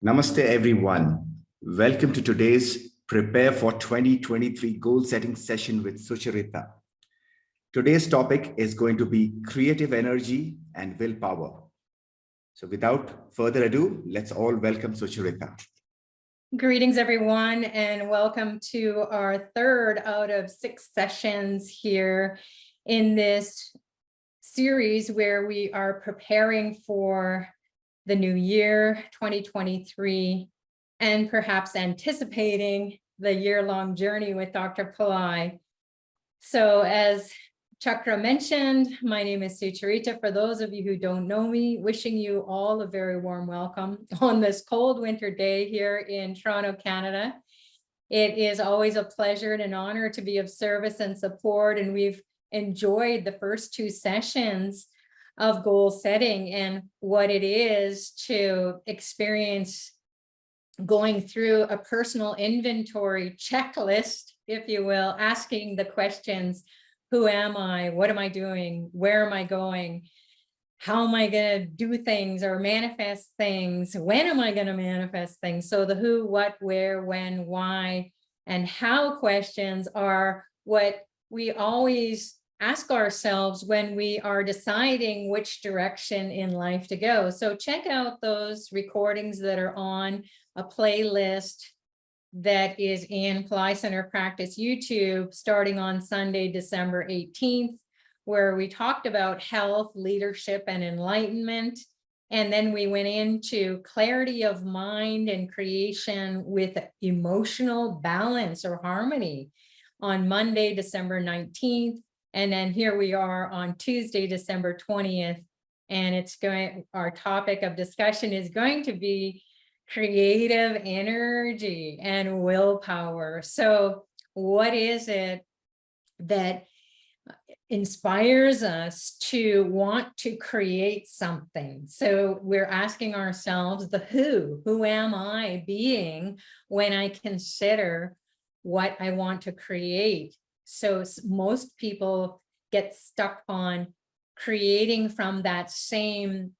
Namaste, everyone. Welcome to today's Prepare for 2023 Goal Setting session with Sucharita. Today's topic is going to be creative energy and willpower. So without further ado, let's all welcome Sucharita. Greetings, everyone, and welcome to our third out of 6 sessions here in this series where we are preparing for the new year 2023 and perhaps anticipating the year-long journey with Dr. Pillai. So as Chakra mentioned, my name is Sucharita. For those of you who don't know me, wishing you all a very warm welcome on this cold winter day here in Toronto, Canada. It is always a pleasure and an honor to be of service and support, and we've enjoyed the first 2 sessions of goal setting and what it is to experience going through a personal inventory checklist, if you will, asking the questions: who am I? What am I doing? Where am I going? How am I going to do things or manifest things? When am I going to manifest things? So the who, what, where, when, why, and how questions are what we always ask ourselves when we are deciding which direction in life to go. So check out those recordings that are on a playlist that is in Pillai Center Practice YouTube, starting on Sunday, December 18th, where we talked about health, leadership, and enlightenment. And then we went into clarity of mind and creation with emotional balance or harmony on Monday, December 19th. And then here we are on Tuesday, December 20th. And our topic of discussion is going to be creative energy and willpower. So what is it that inspires us to want to create something? So we're asking ourselves the who am I being when I consider what I want to create? So most people get stuck on creating from that same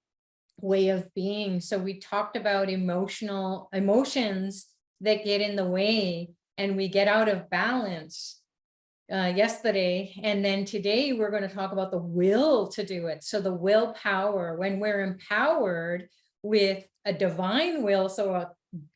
way of being. So we talked about emotions that get in the way and we get out of balance yesterday. And then today we're going to talk about the will to do it. So the willpower, when we're empowered with a divine will, so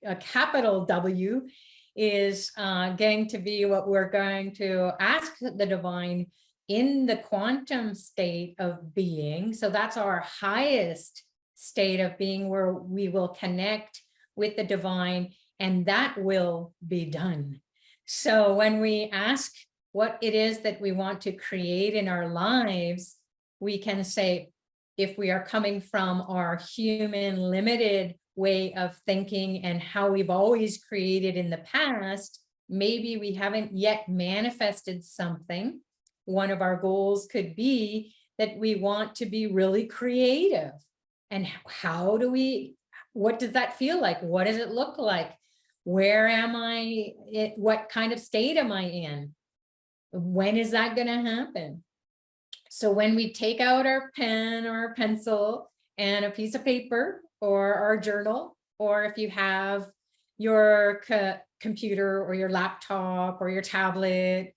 a capital W is going to be what we're going to ask the divine in the quantum state of being. So that's our highest state of being, where we will connect with the divine and that will be done. So when we ask what it is that we want to create in our lives, we can say, if we are coming from our human limited way of thinking and how we've always created in the past, maybe we haven't yet manifested something. One of our goals could be that we want to be really creative. And what does that feel like? What does it look like? Where am I? What kind of state am I in? When is that going to happen? So when we take out our pen or pencil and a piece of paper or our journal, or if you have your computer or your laptop or your tablet,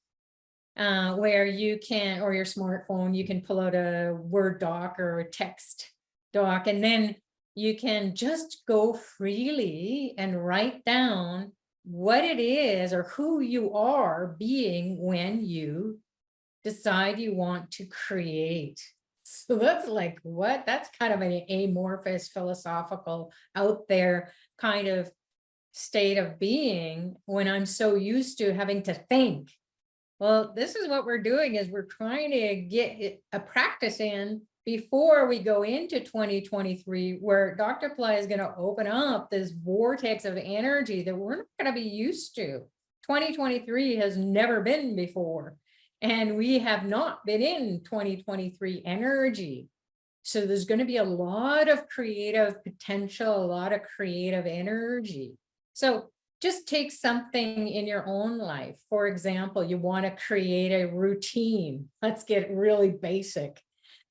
where you can, or your smartphone, you can pull out a Word doc or a text doc, and then you can just go freely and write down what it is or who you are being when you decide you want to create. So that's like, what? That's kind of an amorphous, philosophical, out there kind of state of being when I'm so used to having to think. Well, this is what we're doing, is we're trying to get a practice in before we go into 2023, where Dr. Pillai is going to open up this vortex of energy that we're not going to be used to. 2023 has never been before, and we have not been in 2023 energy. So there's going to be a lot of creative potential, a lot of creative energy. So just take something in your own life. For example, you want to create a routine. Let's get really basic.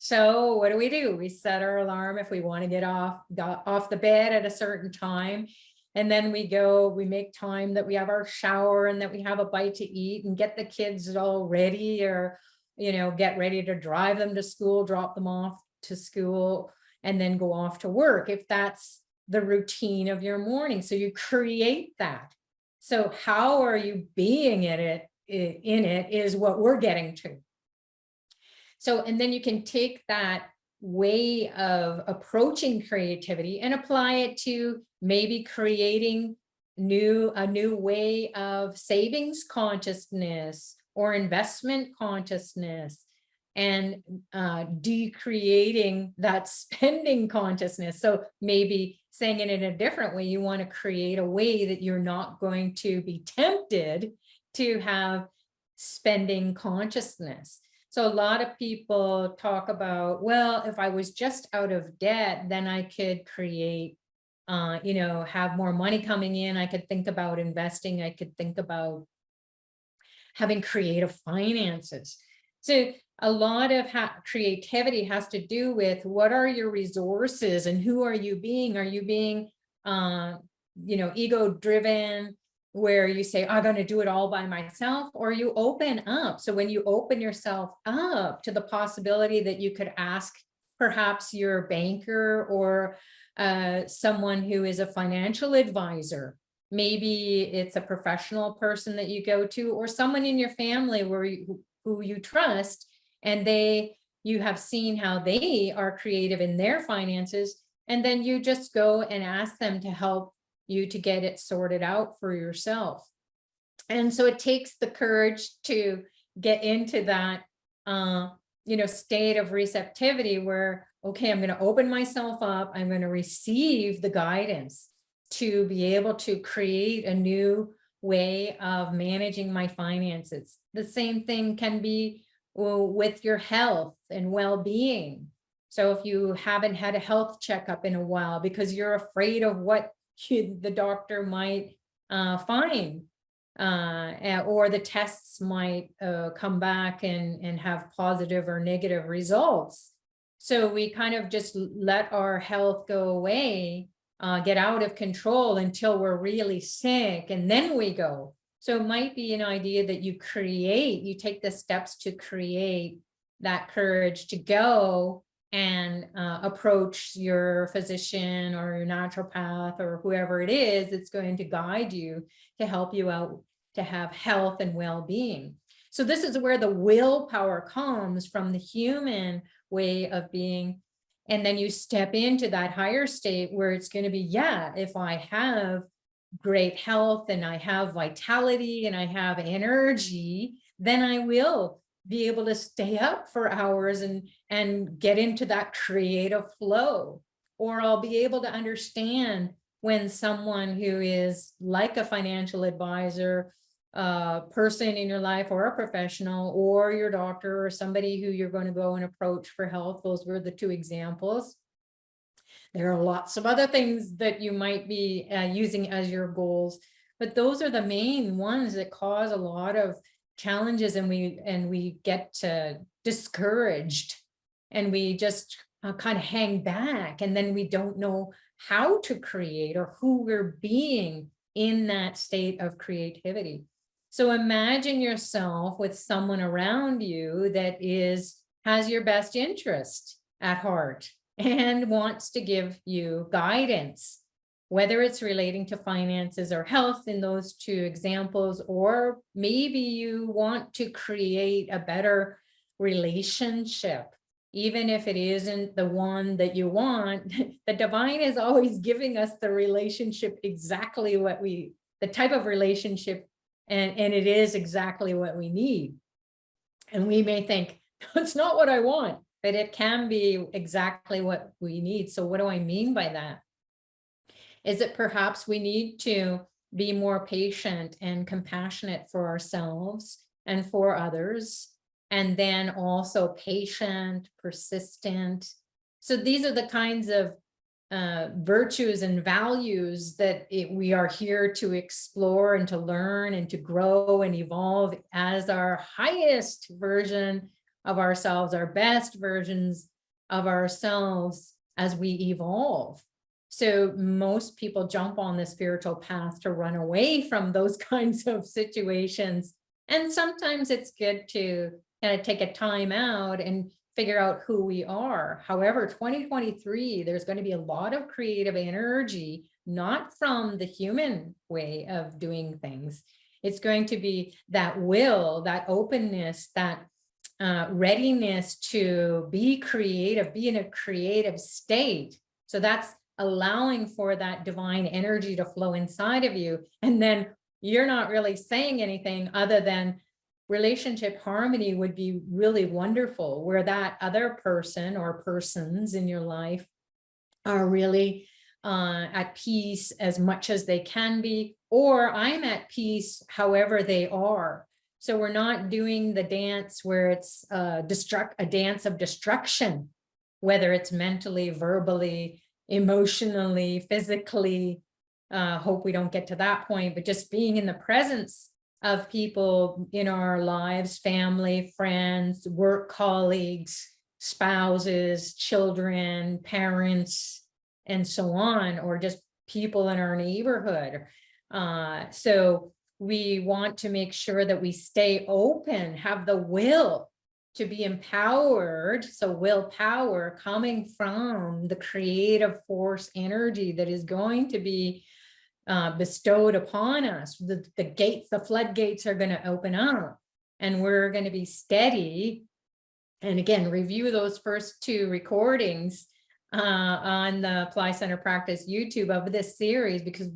So what do? We set our alarm if we want to get off the bed at a certain time. And then we make time that we have our shower and that we have a bite to eat and get the kids all ready, or, get ready to drive them to school, drop them off to school, and then go off to work, if that's the routine of your morning. So you create that. So how are you being in it is what we're getting to. So, and then you can take that way of approaching creativity and apply it to maybe creating a new way of savings consciousness or investment consciousness, and decreating that spending consciousness. So maybe saying it in a different way, you want to create a way that you're not going to be tempted to have spending consciousness. So a lot of people talk about, well, if I was just out of debt, then I could create, have more money coming in. I could think about investing. I could think about having creative finances. So a lot of creativity has to do with what are your resources and who are you being? Are you being, ego driven, where you say, I'm going to do it all by myself, or you open up? So when you open yourself up to the possibility that you could ask perhaps your banker or someone who is a financial advisor, maybe it's a professional person that you go to, or someone in your family who you trust, and you have seen how they are creative in their finances, and then you just go and ask them to help you to get it sorted out for yourself. And so it takes the courage to get into that state of receptivity where, okay, I'm going to open myself up, I'm going to receive the guidance to be able to create a new way of managing my finances. The same thing can be with your health and well-being. So if you haven't had a health checkup in a while because you're afraid of what the doctor might find, or the tests might come back and have positive or negative results. So we kind of just let our health go away, get out of control until we're really sick, and then we go. So it might be an idea that you take the steps to create that courage to go and approach your physician or your naturopath or whoever it is that's going to guide you to help you out to have health and well-being. So this is where the willpower comes from, the human way of being. And then you step into that higher state where it's going to be, if I have great health and I have vitality and I have energy, then I will be able to stay up for hours and get into that creative flow. Or I'll be able to understand when someone who is like a financial advisor, person in your life, or a professional, or your doctor, or somebody who you're going to go and approach for health. Those were the two examples. There are lots of other things that you might be using as your goals, but those are the main ones that cause a lot of challenges, and we get discouraged, and we just kind of hang back, and then we don't know how to create or who we're being in that state of creativity. So imagine yourself with someone around you that has your best interest at heart and wants to give you guidance, whether it's relating to finances or health in those two examples, or maybe you want to create a better relationship, even if it isn't the one that you want. The divine is always giving us the relationship exactly the type of relationship, and it is exactly what we need. And we may think, that's not what I want, but it can be exactly what we need. So what do I mean by that? Is that perhaps we need to be more patient and compassionate for ourselves and for others, and then also patient, persistent. So these are the kinds of virtues and values that we are here to explore and to learn and to grow and evolve as our highest version of ourselves, our best versions of ourselves as we evolve. So most people jump on the spiritual path to run away from those kinds of situations. And sometimes it's good to kind of take a time out and figure out who we are. However, 2023, there's going to be a lot of creative energy, not from the human way of doing things. It's going to be that will, that openness, that readiness to be creative, be in a creative state. So that's allowing for that divine energy to flow inside of you. And then you're not really saying anything other than relationship harmony would be really wonderful, where that other person or persons in your life are really at peace as much as they can be, or I'm at peace however they are. So we're not doing the dance where it's a dance of destruction, whether it's mentally, verbally, emotionally, physically. Hope we don't get to that point, but just being in the presence of people in our lives, family, friends, work colleagues, spouses, children, parents, and so on, or just people in our neighborhood. So we want to make sure that we stay open, have the will to be empowered. So willpower coming from the creative force energy that is going to be bestowed upon us. The gates, the floodgates are going to open up, and we're going to be steady. And again, review those first 2 recordings on the Apply Center Practice YouTube of this series, because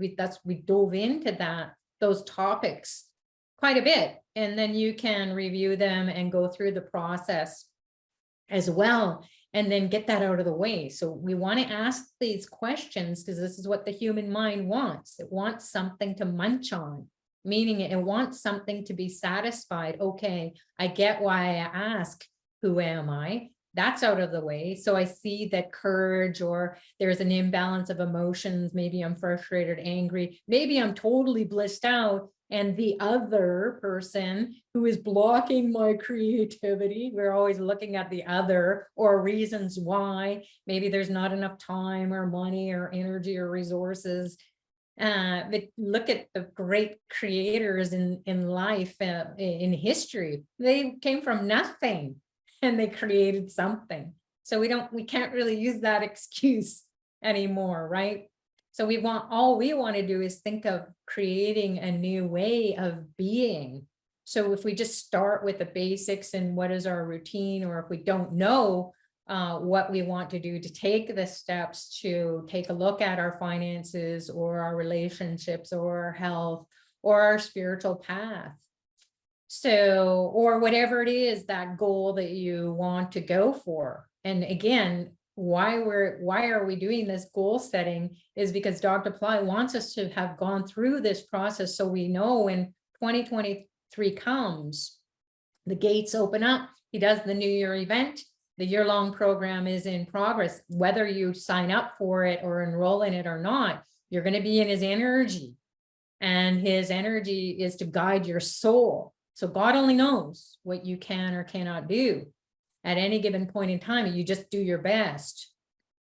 we dove into those topics quite a bit. And then you can review them and go through the process as well, and then get that out of the way. So we want to ask these questions because this is what the human mind wants. It wants something to munch on, meaning it wants something to be satisfied. Okay, I get why I ask, who am I? That's out of the way. So I see that courage, or there's an imbalance of emotions. Maybe I'm frustrated, angry. Maybe I'm totally blissed out. And the other person who is blocking my creativity, we're always looking at the other, or reasons why. Maybe there's not enough time or money or energy or resources. But look at the great creators in life, in history. They came from nothing and they created something. So we can't really use that excuse anymore, right? So all we want to do is think of creating a new way of being. So if we just start with the basics and what is our routine, or if we don't know what we want to do, to take the steps to take a look at our finances or our relationships or our health or our spiritual path. So, or whatever it is, that goal that you want to go for. And again, why are we doing this goal setting is because Dr. Pillai wants us to have gone through this process, so we know when 2023 comes, the gates open up. He does the New Year event. The year-long program is in progress. Whether you sign up for it or enroll in it or not, you're going to be in his energy, and his energy is to guide your soul. So God only knows what you can or cannot do at any given point in time. You just do your best.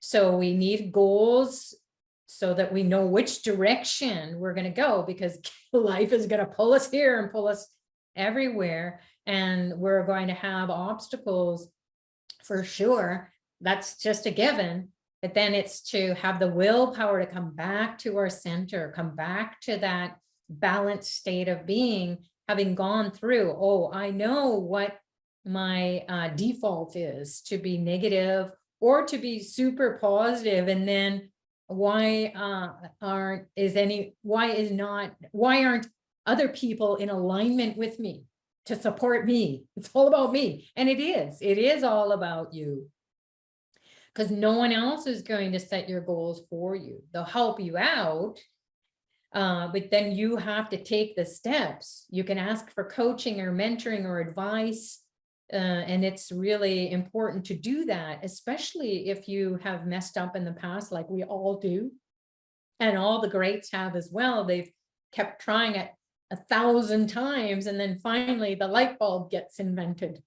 So we need goals so that we know which direction we're going to go, because life is going to pull us here and pull us everywhere. And we're going to have obstacles for sure. That's just a given. But then it's to have the willpower to come back to our center, come back to that balanced state of being, having gone through, oh, I know what my default is, to be negative or to be super positive. And then why aren't other people in alignment with me to support me? It's all about me. And it is all about you, because no one else is going to set your goals for you. They'll help you out, but then you have to take the steps. You can ask for coaching or mentoring or advice. And it's really important to do that, especially if you have messed up in the past, like we all do. And all the greats have as well. They've kept trying it 1,000 times, and then finally the light bulb gets invented.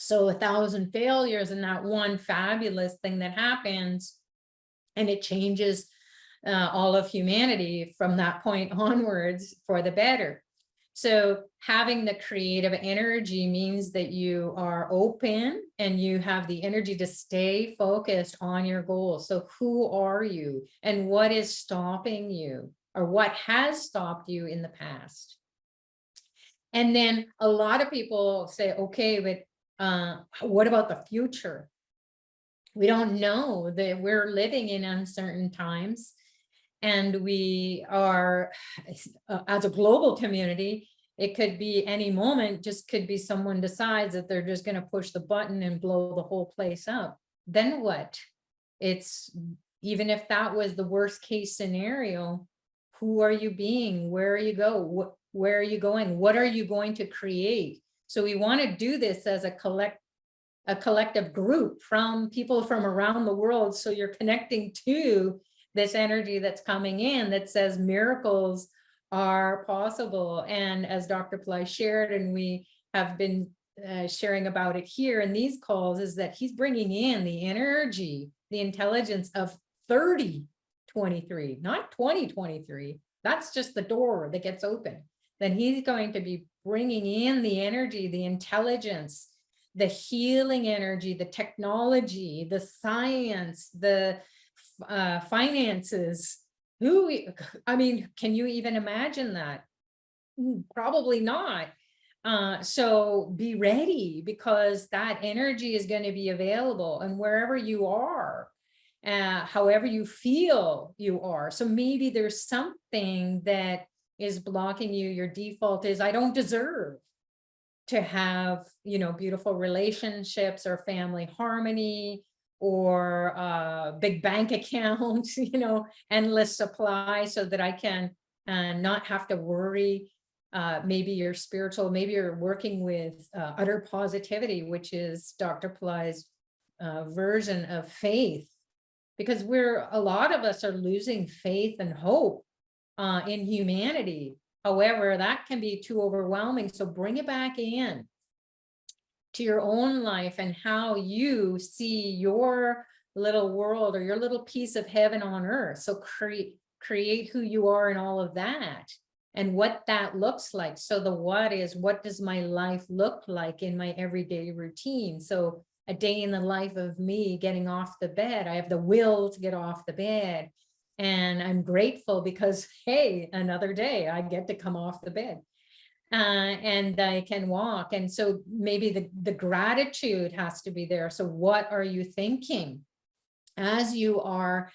So 1,000 failures and that one fabulous thing that happens, and it changes all of humanity from that point onwards for the better. So having the creative energy means that you are open and you have the energy to stay focused on your goals. So who are you and what is stopping you, or what has stopped you in the past? And then a lot of people say, okay, but what about the future? We don't know, that we're living in uncertain times, and we are, as a global community, it could be any moment, just could be someone decides that they're just going to push the button and blow the whole place up. Then what? It's, even if that was the worst case scenario, who are you being? Where are you go? Where are you going? What are you going to create? So we want to do this as a collective group from people from around the world. So you're connecting to this energy that's coming in that says miracles are possible. And as Dr. Pillai shared, and we have been sharing about it here in these calls, is that he's bringing in the energy, the intelligence of 3023, not 2023. That's just the door that gets open. Then he's going to be bringing in the energy, the intelligence, the healing energy, the technology, the science, the finances. I mean, can you even imagine that? Probably not. So be ready, because that energy is going to be available, and wherever you are, however you feel you are. So maybe there's something that is blocking you. Your default is, I don't deserve to have, beautiful relationships or family harmony or big bank accounts, endless supply, so that I can not have to worry. Maybe you're spiritual, maybe you're working with utter positivity, which is Dr. Pillai's version of faith, because a lot of us are losing faith and hope in humanity. However, that can be too overwhelming. So bring it back in to your own life and how you see your little world or your little piece of heaven on earth. So create who you are in all of that and what that looks like. So the what is, what does my life look like in my everyday routine? So a day in the life of me getting off the bed. I have the will to get off the bed. And I'm grateful because, hey, another day I get to come off the bed and I can walk. And so maybe the gratitude has to be there. So what are you thinking as you are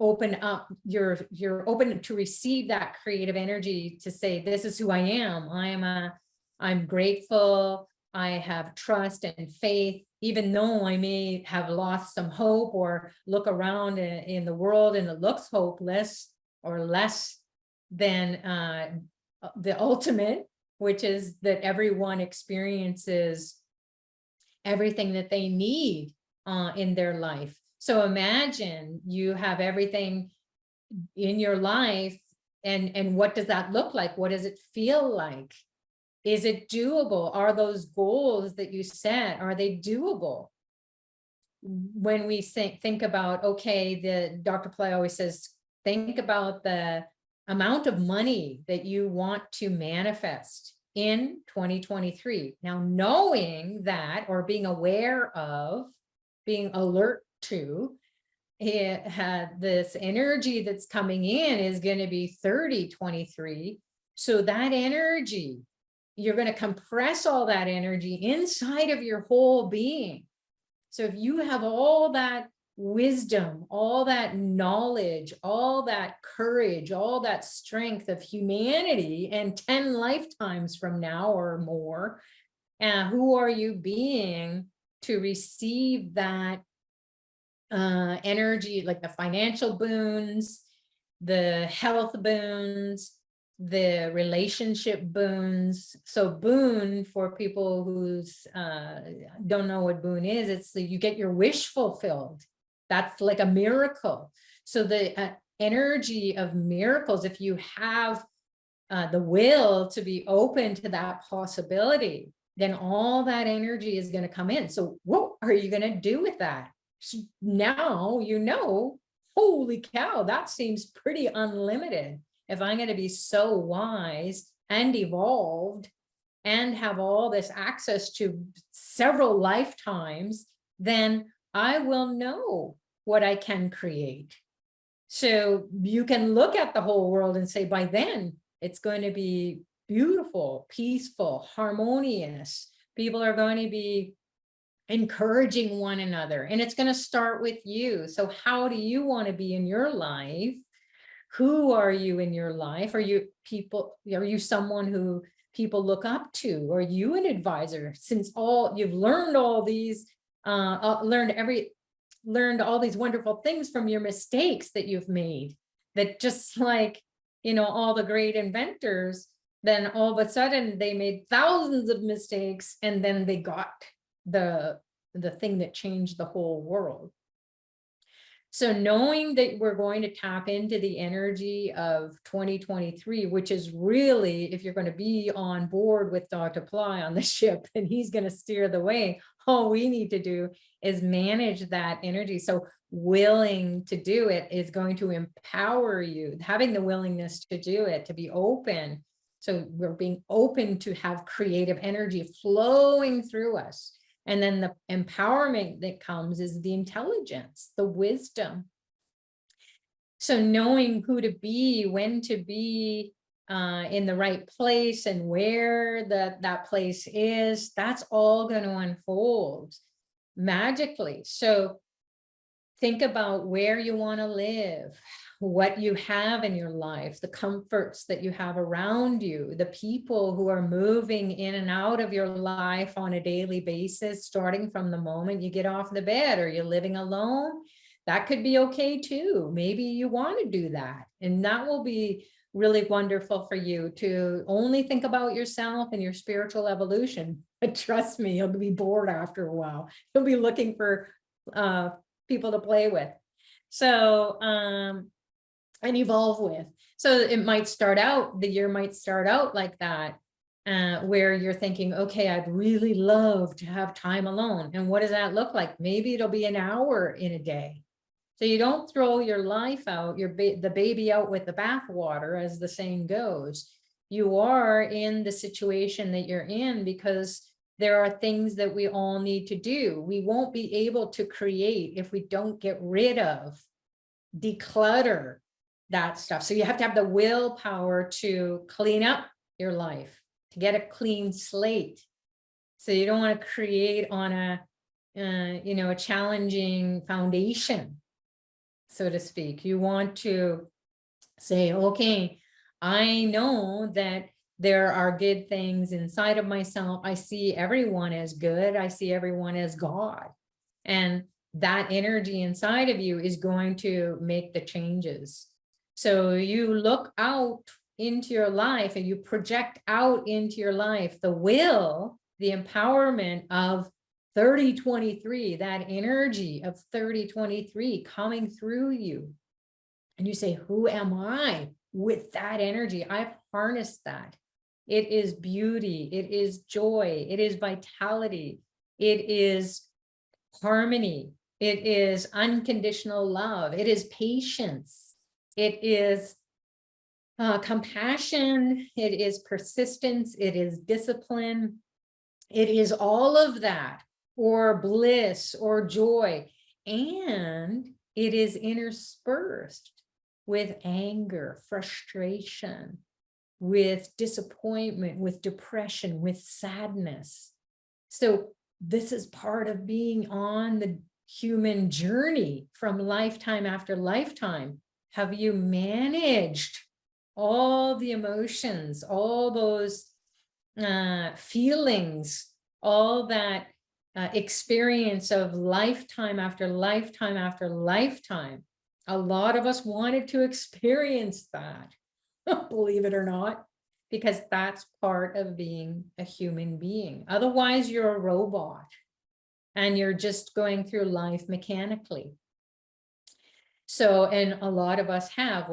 open up, you're open to receive that creative energy to say, this is who I am. I'm grateful. I have trust and faith, even though I may have lost some hope or look around in the world and it looks hopeless or less than the ultimate, which is that everyone experiences everything that they need in their life. So imagine you have everything in your life, and what does that look like? What does it feel like? Is it doable? Are those goals that you set, are they doable? When we think about, okay, Dr. Pillai always says, think about the amount of money that you want to manifest in 2023. Now, knowing that, or being aware of, being alert to, it had this energy that's coming in is going to be 3023. So that energy, you're going to compress all that energy inside of your whole being. So if you have all that wisdom, all that knowledge, all that courage, all that strength of humanity, and 10 lifetimes from now or more, who are you being to receive that energy, like the financial boons, the health boons, the relationship boons? So boon, for people who don't know what boon is, it's you get your wish fulfilled. That's like a miracle. So the energy of miracles, if you have the will to be open to that possibility, then all that energy is going to come in. So what are you going to do with that? Now, holy cow, that seems pretty unlimited. If I'm going to be so wise and evolved and have all this access to several lifetimes, then I will know what I can create. So you can look at the whole world and say, by then it's going to be beautiful, peaceful, harmonious. People are going to be encouraging one another, and it's going to start with you. So how do you want to be in your life? Who are you in your life? Are you someone who people look up to? Are you an advisor? Since you've learned all these, learned all these wonderful things from your mistakes that you've made, that just like, all the great inventors, then all of a sudden they made thousands of mistakes, and then they got the thing that changed the whole world. So knowing that we're going to tap into the energy of 2023, which is really, if you're going to be on board with Dr. Pillai on the ship, and he's going to steer the way, all we need to do is manage that energy. So willing to do it is going to empower you, having the willingness to do it, to be open. So we're being open to have creative energy flowing through us. And then the empowerment that comes is the intelligence, the wisdom. So knowing who to be, when to be in the right place, and where that place is, that's all going to unfold magically. So think about where you want to live, what you have in your life, the comforts that you have around you, the people who are moving in and out of your life on a daily basis, starting from the moment you get off the bed. Are you living alone? That could be okay too. Maybe you want to do that, and that will be really wonderful for you to only think about yourself and your spiritual evolution. But trust me, you'll be bored after a while. You'll be looking for people to play with. So, and evolve with. So it might start out, the year might start out like that, where you're thinking, okay, I'd really love to have time alone. And what does that look like? Maybe it'll be an hour in a day. So you don't throw your life out, the baby out with the bathwater, as the saying goes. You are in the situation that you're in because there are things that we all need to do. We won't be able to create if we don't get rid of, declutter that stuff. So you have to have the willpower to clean up your life, to get a clean slate. So you don't want to create on a challenging foundation, so to speak. You want to say, okay, I know that there are good things inside of myself. I see everyone as good. I see everyone as God. And that energy inside of you is going to make the changes. So you look out into your life and you project out into your life the will, the empowerment of 3023, that energy of 3023 coming through you. And you say, who am I with that energy? I've harnessed that. It is beauty. It is joy. It is vitality. It is harmony. It is unconditional love. It is patience. It is compassion. It is persistence. It is discipline. It is all of that, or bliss or joy. And it is interspersed with anger, frustration, with disappointment, with depression, with sadness. So this is part of being on the human journey from lifetime after lifetime. Have you managed all the emotions, all those feelings, all that experience of lifetime after lifetime after lifetime? A lot of us wanted to experience that, believe it or not, because that's part of being a human being. Otherwise, you're a robot and you're just going through life mechanically. So, and a lot of us have,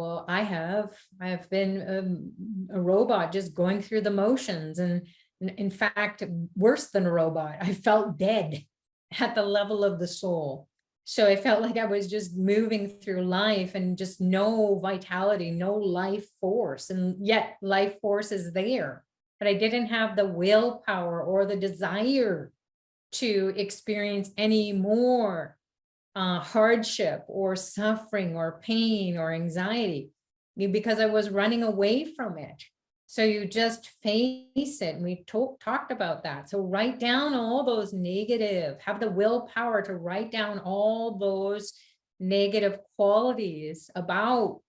I've been a robot just going through the motions, and In fact, worse than a robot. I felt dead at the level of the soul. So I felt like I was just moving through life and just no vitality, no life force. And yet life force is there, but I didn't have the willpower or the desire to experience any more hardship or suffering or pain or anxiety, because I was running away from it. So you just face it. And we talked about that. So write down all those negative, have the willpower to write down all those negative qualities about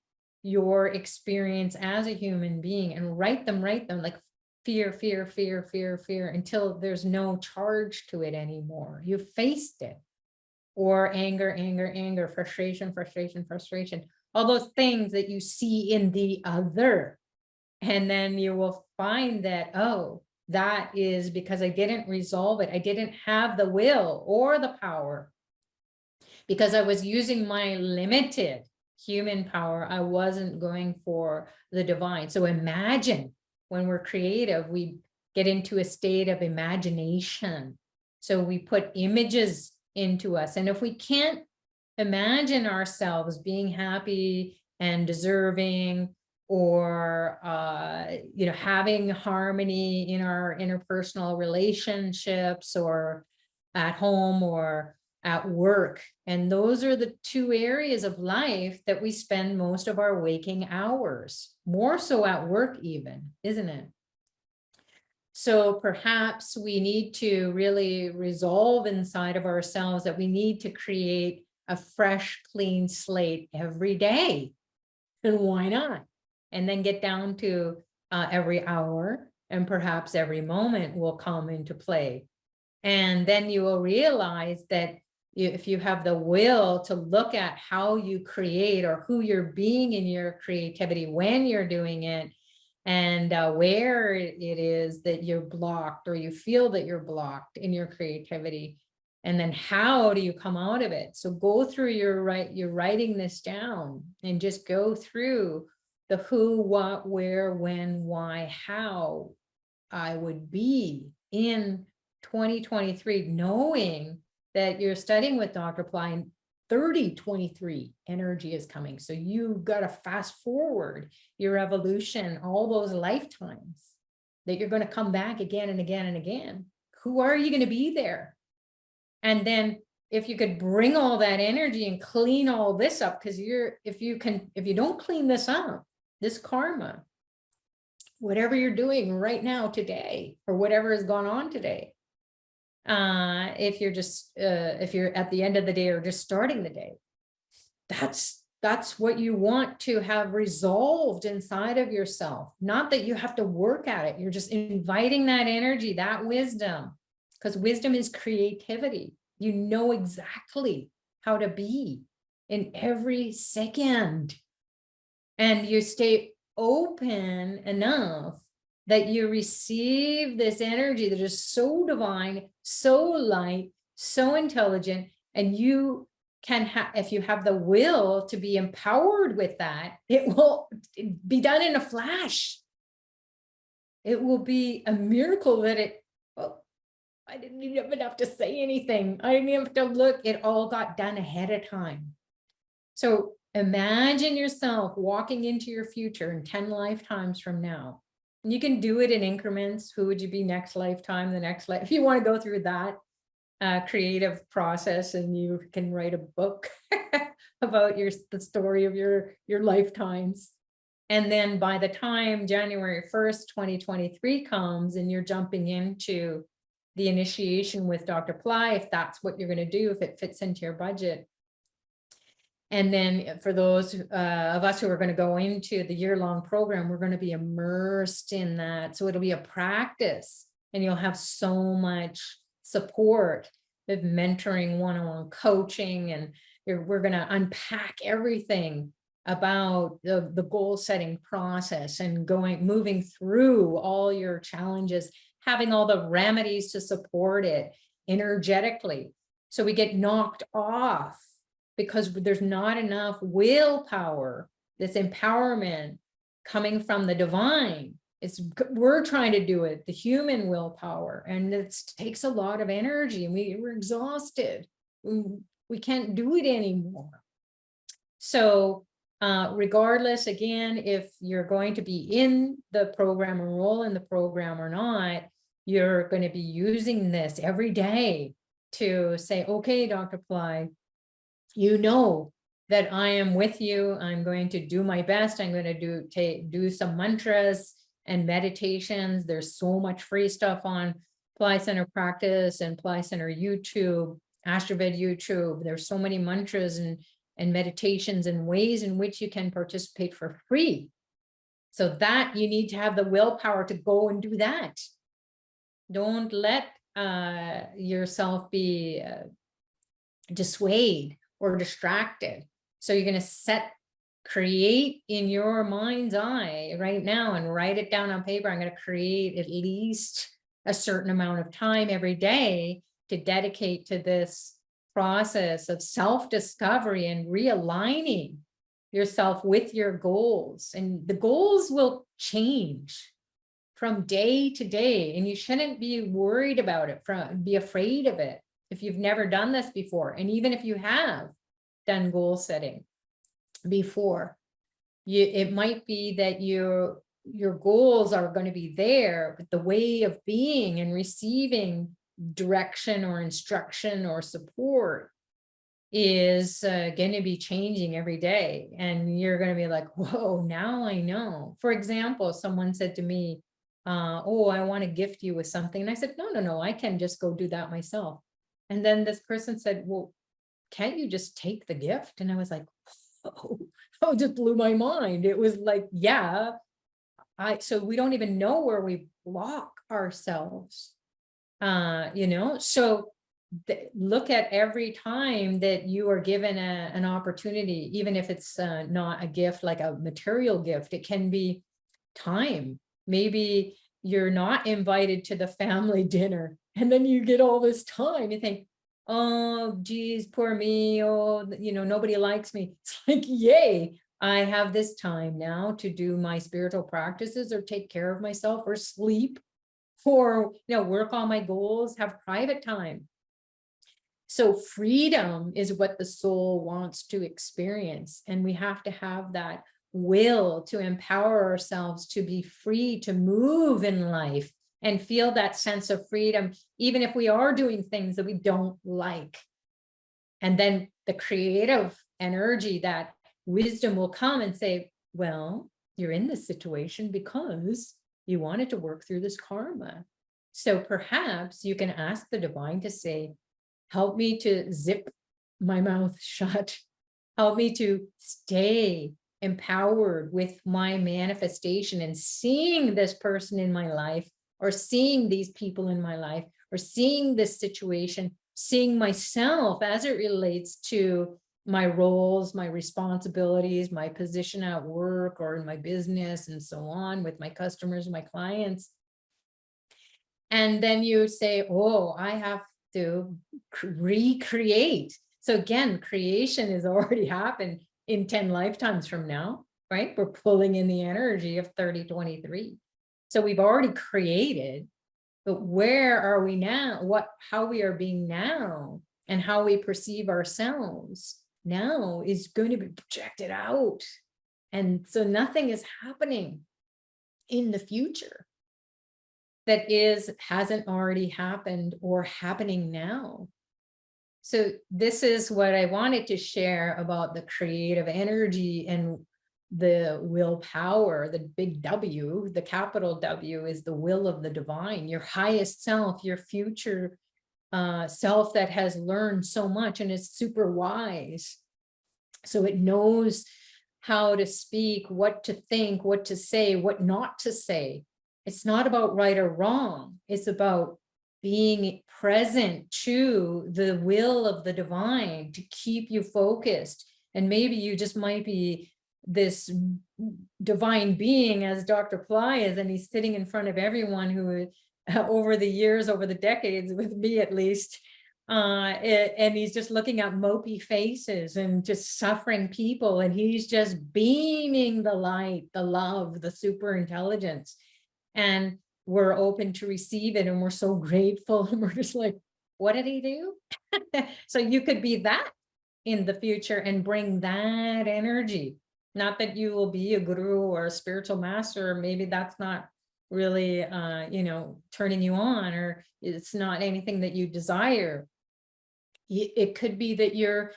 your experience as a human being, and write them like fear, fear, fear, fear, fear, until there's no charge to it anymore. You faced it. Or anger, anger, anger, frustration, frustration, frustration, all those things that you see in the other. And then you will find that, oh, that is because I didn't resolve it. I didn't have the will or the power, because I was using my limited human power. I wasn't going for the divine. So imagine, when we're creative, we get into a state of imagination. So we put images into us. And if we can't imagine ourselves being happy and deserving, or having harmony in our interpersonal relationships, or at home or at work, and those are the two areas of life that we spend most of our waking hours, more so at work even, isn't it? So perhaps we need to really resolve inside of ourselves that we need to create a fresh, clean slate every day. And why not? And then get down to every hour, and perhaps every moment will come into play. And then you will realize that if you have the will to look at how you create, or who you're being in your creativity when you're doing it, and where it is that you're blocked, or you feel that you're blocked in your creativity, and then how do you come out of it? So go through you're writing this down, and just go through the who, what, where, when, why, how I would be in 2023, knowing that you're studying with Dr. Pillai, and 3023 energy is coming. So you've got to fast forward your evolution, all those lifetimes that you're going to come back again and again and again. Who are you going to be there? And then if you could bring all that energy and clean all this up, because if you don't clean this up, this karma, whatever you're doing right now today, or whatever has gone on today, if you're at the end of the day or just starting the day, that's what you want to have resolved inside of yourself. Not that you have to work at it. You're just inviting that energy, that wisdom, because wisdom is creativity. You know exactly how to be in every second, and you stay open enough that you receive this energy that is so divine, so light, so intelligent, and you can have, if you have the will to be empowered with that, it will be done in a flash. It will be a miracle that I didn't even have to say anything. I didn't even have to look. It all got done ahead of time. So imagine yourself walking into your future in 10 lifetimes from now. And you can do it in increments. Who would you be next lifetime, the next life? If you want to go through that creative process, and you can write a book about the story of your lifetimes. And then by the time January 1st, 2023 comes, and you're jumping into the initiation with Dr. Pillai, if that's what you're going to do, if it fits into your budget. And then for those of us who are going to go into the year-long program, we're going to be immersed in that. So it'll be a practice, and you'll have so much support with mentoring, one-on-one coaching, and we're going to unpack everything about the goal setting process, and moving through all your challenges, having all the remedies to support it energetically. So we get knocked off because there's not enough willpower, this empowerment coming from the divine, We're trying to do it, the human willpower, and it takes a lot of energy, and we're exhausted. We can't do it anymore. So regardless, again, if you're going to be in the program, enroll in the program or not, you're going to be using this every day to say, okay, Dr. Pillai, you know that I am with you. I'm going to do my best. I'm going to do some mantras and meditations. There's so much free stuff on Pillai Center Practice and Pillai Center YouTube, Astraved YouTube. There's so many mantras and meditations and ways in which you can participate for free. So that you need to have the willpower to go and do that. Don't let yourself be dissuaded or distracted. So you're going to create in your mind's eye right now and write it down on paper. I'm going to create at least a certain amount of time every day to dedicate to this process of self-discovery and realigning yourself with your goals. And the goals will change from day to day, and you shouldn't be worried about it, be afraid of it if you've never done this before. And even if you have done goal setting before, it might be that your goals are going to be there, but the way of being and receiving direction or instruction or support is going to be changing every day. And you're going to be like, whoa, now I know. For example, someone said to me, oh, I want to gift you with something. And I said, no, I can just go do that myself. And then this person said, well, can't you just take the gift? And I was like, oh, just blew my mind. It was like, yeah, so we don't even know where we block ourselves. So look at every time that you are given an opportunity, even if it's not a gift, like a material gift, it can be time. Maybe you're not invited to the family dinner, and then you get all this time. You think, oh, geez, poor me. Oh, nobody likes me. It's like, yay, I have this time now to do my spiritual practices or take care of myself or sleep or, work on my goals, have private time. So freedom is what the soul wants to experience. And we have to have that will to empower ourselves to be free to move in life and feel that sense of freedom, even if we are doing things that we don't like. And then the creative energy, that wisdom will come and say, well, you're in this situation because you wanted to work through this karma. So perhaps you can ask the divine to say, help me to zip my mouth shut. Help me to stay empowered with my manifestation and seeing this person in my life, or seeing these people in my life, or seeing this situation, seeing myself as it relates to my roles, my responsibilities, my position at work or in my business and so on, with my customers, my clients. And then you say, oh, I have to recreate. So again, creation has already happened in 10 lifetimes from now, right? We're pulling in the energy of 3023. So we've already created, but where are we now? How we are being now and how we perceive ourselves now is going to be projected out. And so nothing is happening in the future that hasn't already happened or happening now. So this is what I wanted to share about the creative energy and the willpower. The big W, the capital W, is the will of the divine, your highest self, your future self that has learned so much and is super wise. So it knows how to speak, what to think, what to say, what not to say. It's not about right or wrong. It's about being present to the will of the divine to keep you focused. And maybe you just might be this divine being, as Dr. Pillai is, and he's sitting in front of everyone who over the years, over the decades, with me at least, and he's just looking at mopey faces and just suffering people, and he's just beaming the light, the love, the super intelligence. and we're open to receive it, and we're so grateful, and we're just like, what did he do? So you could be that in the future and bring that energy. Not that you will be a guru or a spiritual master, maybe that's not really turning you on, or it's not anything that you desire. It could be that you're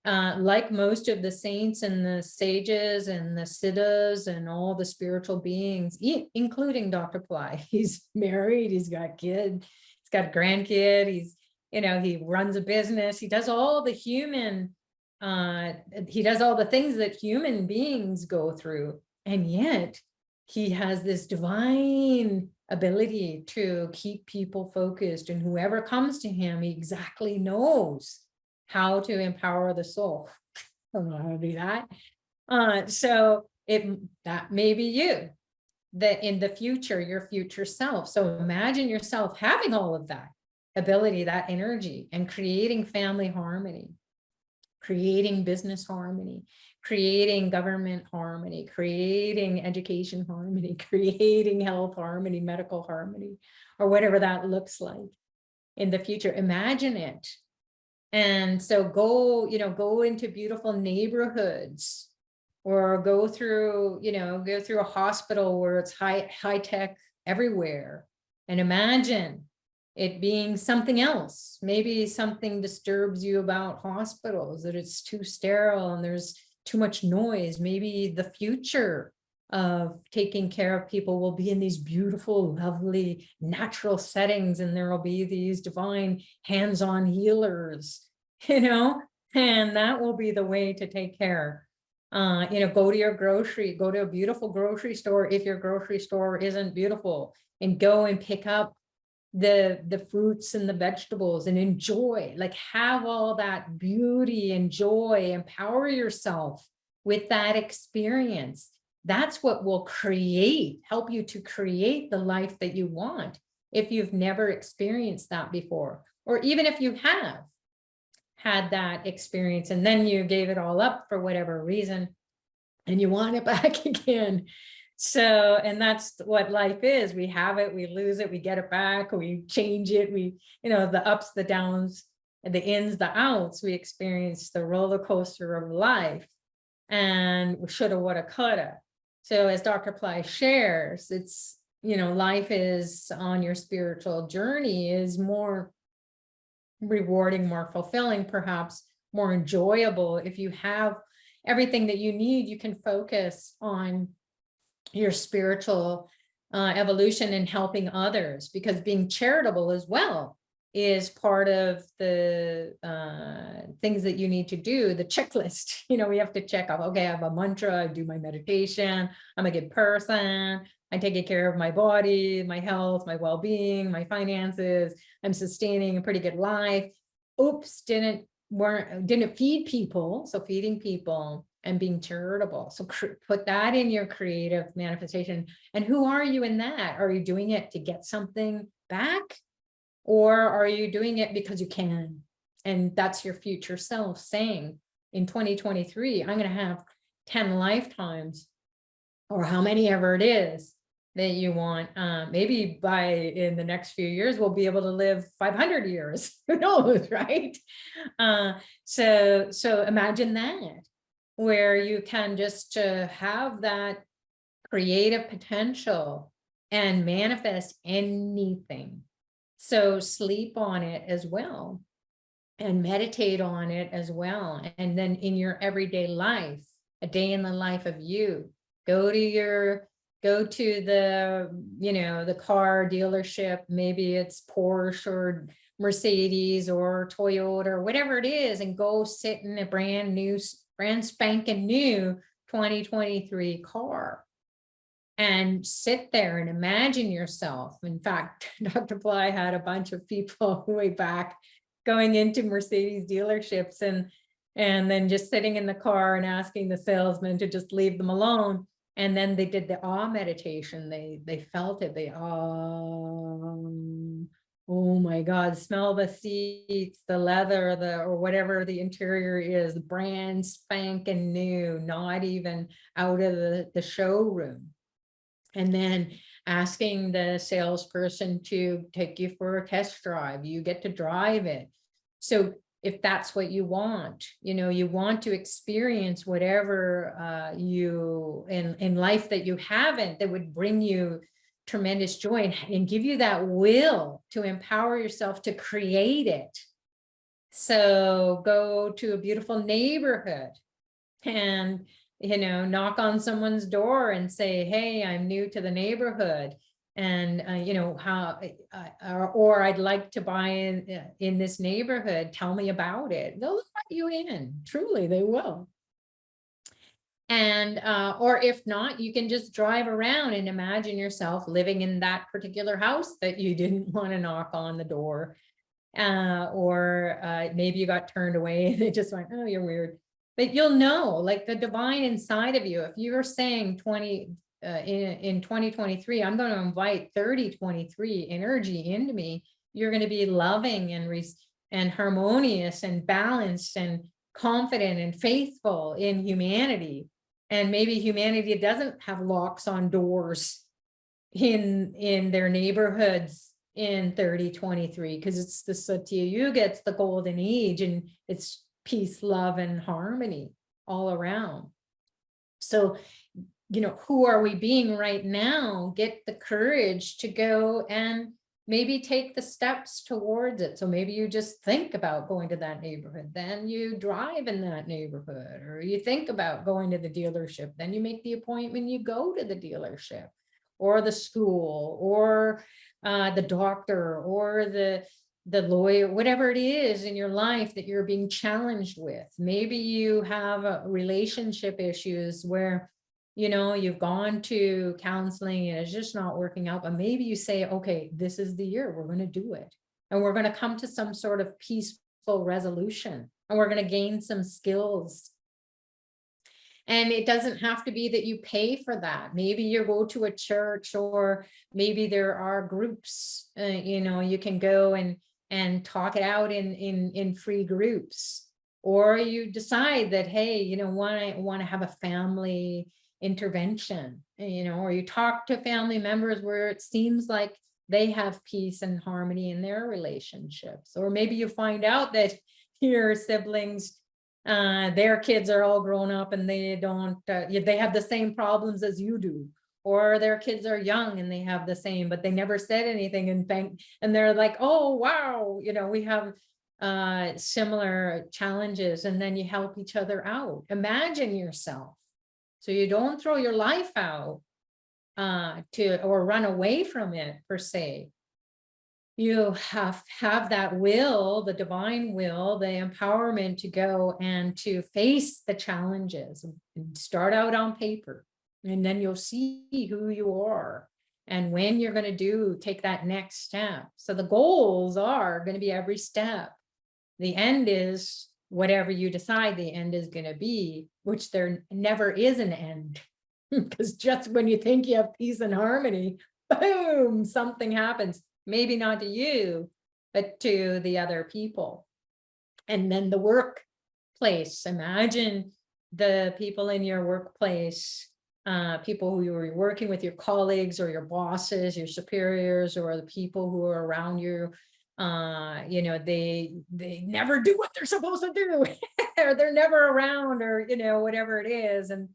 like most of the saints and the sages and the siddhas and all the spiritual beings, including Dr. Pillai. He's married, he's got kids, he's got a grandkid, he runs a business, he does all the things that human beings go through. And yet he has this divine ability to keep people focused, and whoever comes to him, he exactly knows how to empower the soul. I don't know how to do that. So that may be you, that in the future, your future self. So imagine yourself having all of that ability, that energy, and creating family harmony, creating business harmony, creating government harmony, creating education harmony, creating health harmony, medical harmony, or whatever that looks like in the future. Imagine it. And so go into beautiful neighborhoods, or go through a hospital where it's high tech everywhere, and imagine it being something else. Maybe something disturbs you about hospitals, that it's too sterile and there's too much noise. Maybe the future of taking care of people will be in these beautiful, lovely, natural settings, and there will be these divine hands-on healers, and that will be the way to take care. Go to a beautiful grocery store if your grocery store isn't beautiful, and go and pick up the fruits and the vegetables and enjoy, have all that beauty and joy, empower yourself with that experience. That's what will help you to create the life that you want, if you've never experienced that before, or even if you have had that experience and then you gave it all up for whatever reason and you want it back again. So, and that's what life is. We have it, we lose it, we get it back, we change it, the ups, the downs, the ins, the outs, we experience the roller coaster of life, and shoulda, woulda, coulda. So as Dr. Pillai shares, it's, life is on your spiritual journey is more rewarding, more fulfilling, perhaps more enjoyable. If you have everything that you need, you can focus on your spiritual evolution and helping others, because being charitable as well is part of the things that you need to do, the checklist. We have to check off, okay, I have a mantra, I do my meditation, I'm a good person, I'm taking care of my body, my health, my well-being, my finances, I'm sustaining a pretty good life. Oops, didn't feed people. So feeding people and being charitable. So put that in your creative manifestation. And who are you in that? Are you doing it to get something back? Or are you doing it because you can? And that's your future self saying, in 2023, I'm going to have 10 lifetimes, or how many ever it is that you want. Maybe in the next few years, we'll be able to live 500 years. Who knows, right? So imagine that, where you can just have that creative potential and manifest anything. So sleep on it as well, and meditate on it as well. And then in your everyday life, a day in the life of you, go to the car dealership, maybe it's Porsche or Mercedes or Toyota or whatever it is, and go sit in a brand spanking new 2023 car and sit there and imagine yourself. In fact, Dr. Pillai had a bunch of people way back going into Mercedes dealerships and then just sitting in the car and asking the salesman to just leave them alone. And then they did the awe meditation. They felt it. Oh my God, smell the seats, the leather, or whatever the interior is, brand spanking new, not even out of the showroom. And then asking the salesperson to take you for a test drive, you get to drive it. So if that's what you want, you want to experience whatever you in life that you haven't, that would bring you tremendous joy and give you that will to empower yourself to create it. So go to a beautiful neighborhood and knock on someone's door and say, hey, I'm new to the neighborhood, and how or I'd like to buy in this neighborhood, tell me about it. They'll let you in, truly they will. And or if not, you can just drive around and imagine yourself living in that particular house that you didn't want to knock on the door, or maybe you got turned away and they just went, oh, you're weird. But you'll know, like the divine inside of you, if you're saying in 2023, I'm going to invite 3023 energy into me, you're going to be loving and harmonious and balanced and confident and faithful in humanity. And maybe humanity doesn't have locks on doors in their neighborhoods in 3023, because it's the Satya Yuga, it's the golden age, and it's peace, love, and harmony all around. So, who are we being right now? Get the courage to go and maybe take the steps towards it. So maybe you just think about going to that neighborhood, then you drive in that neighborhood, or you think about going to the dealership, then you make the appointment, you go to the dealership or the school or the doctor or the lawyer, whatever it is in your life that you're being challenged with. Maybe you have relationship issues where, you've gone to counseling and it's just not working out, but maybe you say, okay, this is the year, we're going to do it. And we're going to come to some sort of peaceful resolution, and we're going to gain some skills. And it doesn't have to be that you pay for that. Maybe you go to a church, or maybe there are groups, you can go and talk it out in free groups. Or you decide that, hey, want to have a family intervention, or you talk to family members where it seems like they have peace and harmony in their relationships. Or maybe you find out that your siblings, their kids are all grown up and they don't, they have the same problems as you do, or their kids are young and they have the same, but they never said anything, and they're like, oh, wow, we have similar challenges, and then you help each other out. Imagine yourself, so you don't throw your life out or run away from it per se. You have that will, the divine will, the empowerment to go and to face the challenges. Start out on paper, and then you'll see who you are and when you're going to take that next step. So the goals are going to be every step. The end is whatever you decide the end is going to be, which there never is an end. Because just when you think you have peace and harmony, boom, something happens. Maybe not to you, but to the other people. And then the workplace. Imagine the people in your workplace, people who you're working with, your colleagues or your bosses, your superiors, or the people who are around you. They never do what they're supposed to do, or they're never around, or whatever it is. And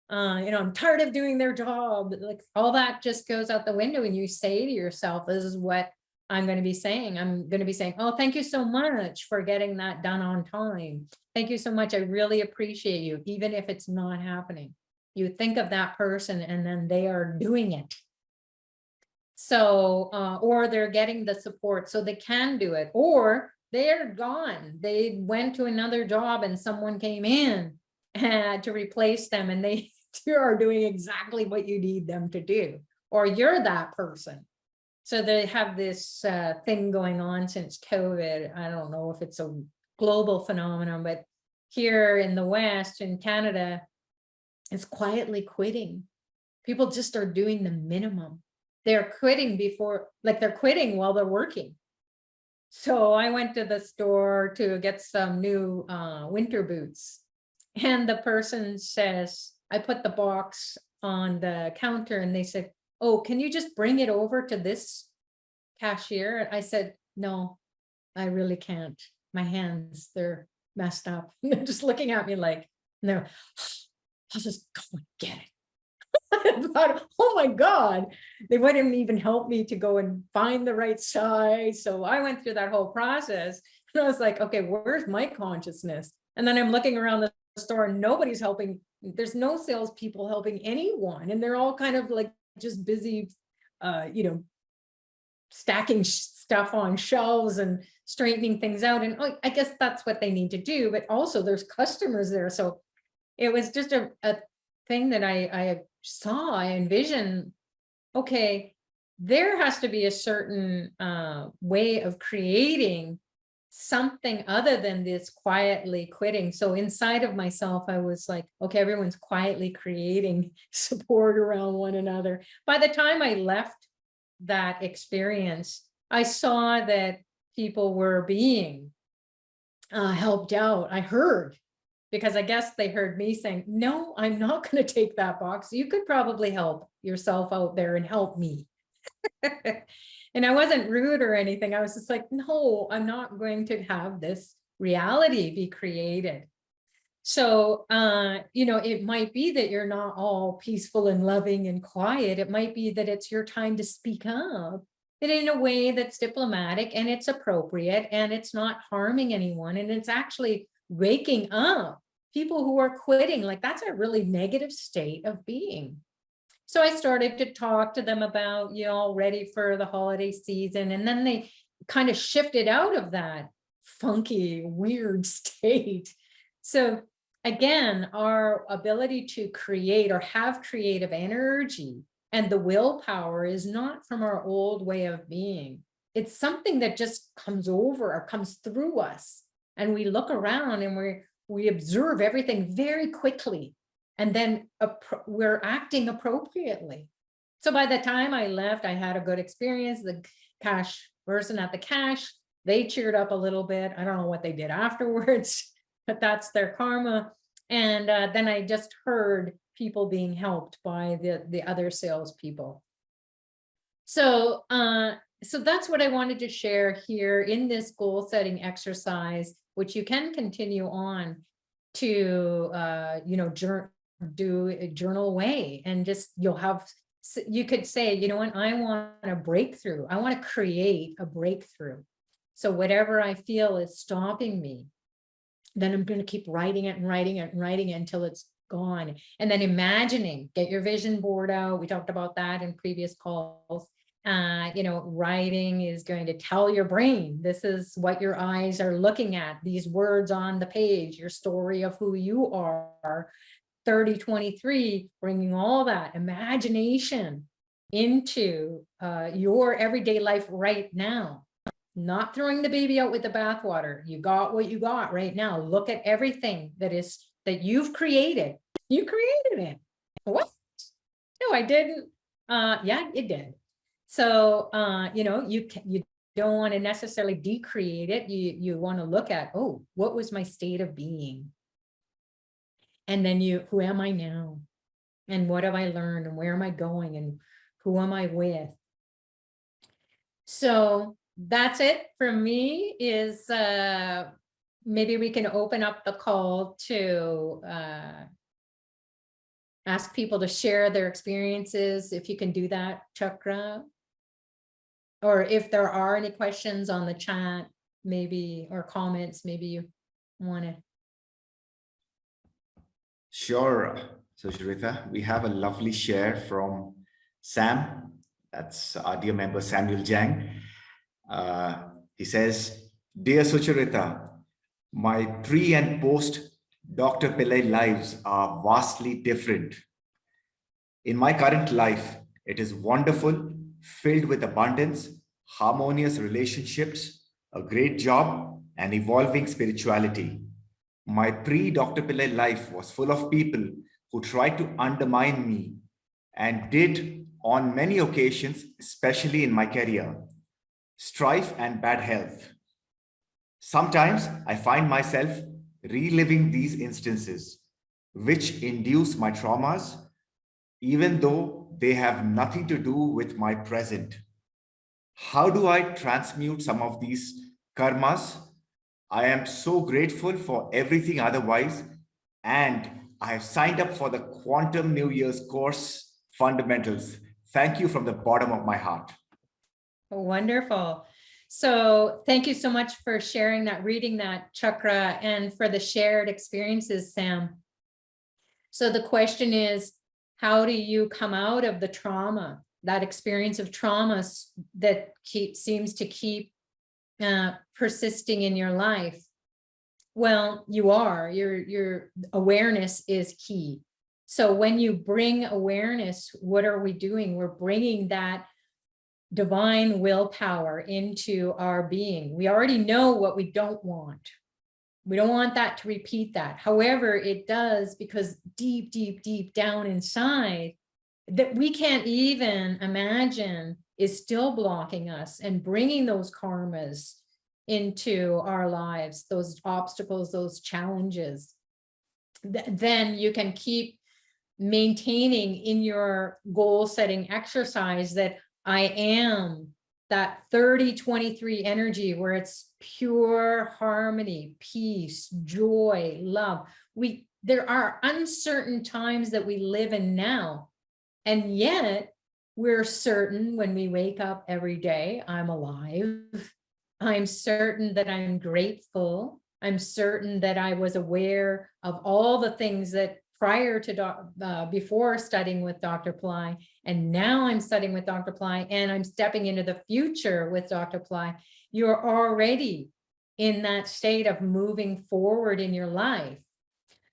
I'm tired of doing their job. Like, all that just goes out the window, and you say to yourself, this is what I'm going to be saying. I'm going to be saying, oh, thank you so much for getting that done on time. Thank you so much. I really appreciate you. Even if it's not happening, you think of that person and then they are doing it. So, or they're getting the support so they can do it, or they're gone. They went to another job and someone came in to replace them, and they are doing exactly what you need them to do, or you're that person. So they have this thing going on since COVID. I don't know if it's a global phenomenon, but here in the West, in Canada, it's quietly quitting. People just are doing the minimum. They're quitting they're quitting while they're working. So I went to the store to get some new winter boots. And the person says, I put the box on the counter and they said, oh, can you just bring it over to this cashier? And I said, no, I really can't. My hands, they're messed up. They're just looking at me like, no, I'll just go and get it. I thought, oh my God, they wouldn't even help me to go and find the right size. So I went through that whole process and I was like, okay, where's my consciousness? And then I'm looking around the store and nobody's helping. There's no salespeople helping anyone. And they're all kind of like just busy, stacking stuff on shelves and straightening things out. And I guess that's what they need to do. But also there's customers there. So it was just a thing that I saw, I envisioned, okay, there has to be a certain way of creating something other than this quietly quitting. So inside of myself, I was like, okay, everyone's quietly creating support around one another. By the time I left that experience, I saw that people were being helped out. I heard, because I guess they heard me saying, no, I'm not going to take that box. You could probably help yourself out there and help me. And I wasn't rude or anything. I was just like, no, I'm not going to have this reality be created. So, it might be that you're not all peaceful and loving and quiet. It might be that it's your time to speak up, but in a way that's diplomatic and it's appropriate and it's not harming anyone. And it's actually waking up people who are quitting. Like, that's a really negative state of being. So I started to talk to them about, ready for the holiday season. And then they kind of shifted out of that funky, weird state. So again, our ability to create or have creative energy and the willpower is not from our old way of being. It's something that just comes over or comes through us. And we look around and we observe everything very quickly. And then we're acting appropriately. So by the time I left, I had a good experience. The cash person at the cash, they cheered up a little bit. I don't know what they did afterwards, but that's their karma. And then I just heard people being helped by the other salespeople. So that's what I wanted to share here in this goal setting exercise, which you can continue on to, do a journal away, and just you could say, you know what, I want a breakthrough. I want to create a breakthrough. So whatever I feel is stopping me, then I'm going to keep writing it and writing it and writing it until it's gone. And then imagining, get your vision board out. We talked about that in previous calls. Writing is going to tell your brain, this is what your eyes are looking at, these words on the page, your story of who you are, 3023, bringing all that imagination into your everyday life right now, not throwing the baby out with the bathwater. You got what you got right now. Look at everything that you've created. You created it. What? No, I didn't. Yeah, it did. So, you don't want to necessarily decreate it. You want to look at, oh, what was my state of being? And then who am I now? And what have I learned? And where am I going? And who am I with? So that's it from me. Is maybe we can open up the call to ask people to share their experiences, if you can do that, Chakra. Or if there are any questions on the chat, maybe, or comments, maybe you want to. Sure. So Shreeta, we have a lovely share from Sam. That's our dear member, Samuel Jang. He says, Dear Sucharita, my pre and post Dr. Pillai lives are vastly different. In my current life, it is wonderful, filled with abundance, harmonious relationships, a great job, and evolving spirituality. My pre-Dr. Pillai life was full of people who tried to undermine me and did on many occasions, especially in my career, strife and bad health. Sometimes I find myself reliving these instances, which induce my traumas, even though they have nothing to do with my present. How do I transmute some of these karmas? I am so grateful for everything otherwise, and I have signed up for the Quantum New Year's course, Fundamentals. Thank you from the bottom of my heart. Wonderful. So thank you so much for sharing that, reading that, Chakra, and for the shared experiences, Sam. So the question is, how do you come out of the trauma, that experience of trauma that seems to keep persisting in your life? Well, your awareness is key. So when you bring awareness, what are we doing? We're bringing that divine willpower into our being. We already know what we don't want. We don't want that to repeat that. However, it does, because deep, deep, deep down inside, that we can't even imagine is still blocking us and bringing those karmas into our lives, those obstacles, those challenges. Then you can keep maintaining in your goal setting exercise that I am that 30-23 energy, where it's pure harmony, peace, joy, love. There are uncertain times that we live in now, and yet we're certain when we wake up every day, I'm alive. I'm certain that I'm grateful. I'm certain that I was aware of all the things that prior to before studying with Dr. Pillai, and now I'm studying with Dr. Pillai, and I'm stepping into the future with Dr. Pillai. You're already in that state of moving forward in your life.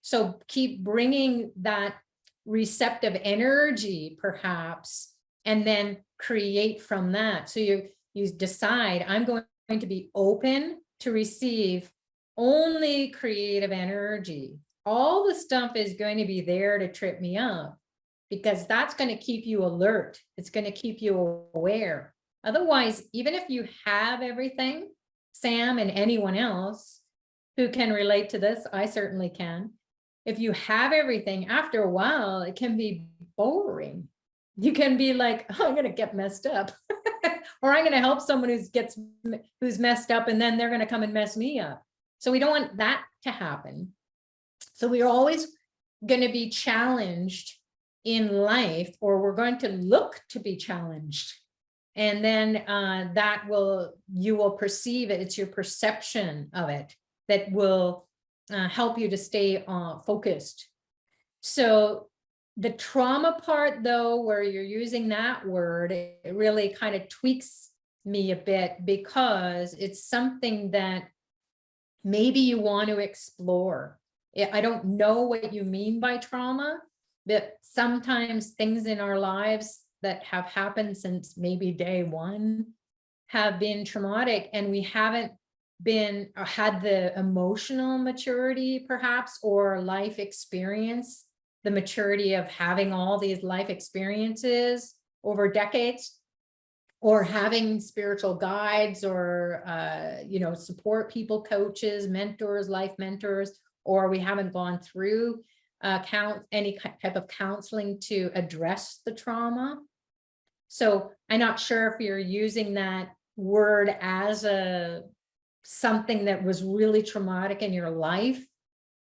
So keep bringing that receptive energy, perhaps, and then create from that. So you decide, I'm going to be open to receive only creative energy. All the stuff is going to be there to trip me up, because that's going to keep you alert. It's going to keep you aware. Otherwise, even if you have everything, Sam and anyone else who can relate to this, I certainly can. If you have everything, after a while, it can be boring. You can be like, oh, I'm going to get messed up, or I'm going to help someone who's messed up, and then they're going to come and mess me up. So we don't want that to happen. So we're always going to be challenged in life, or we're going to look to be challenged. And then you will perceive it. It's your perception of it that will help you to stay focused. So the trauma part, though, where you're using that word, it really kind of tweaks me a bit, because it's something that maybe you want to explore. I don't know what you mean by trauma, but sometimes things in our lives that have happened since maybe day one have been traumatic, and we haven't had the emotional maturity, perhaps, or life experience, the maturity of having all these life experiences over decades, or having spiritual guides, or support people, coaches, mentors, life mentors, or we haven't gone through any type of counseling to address the trauma. So I'm not sure if you're using that word as something that was really traumatic in your life,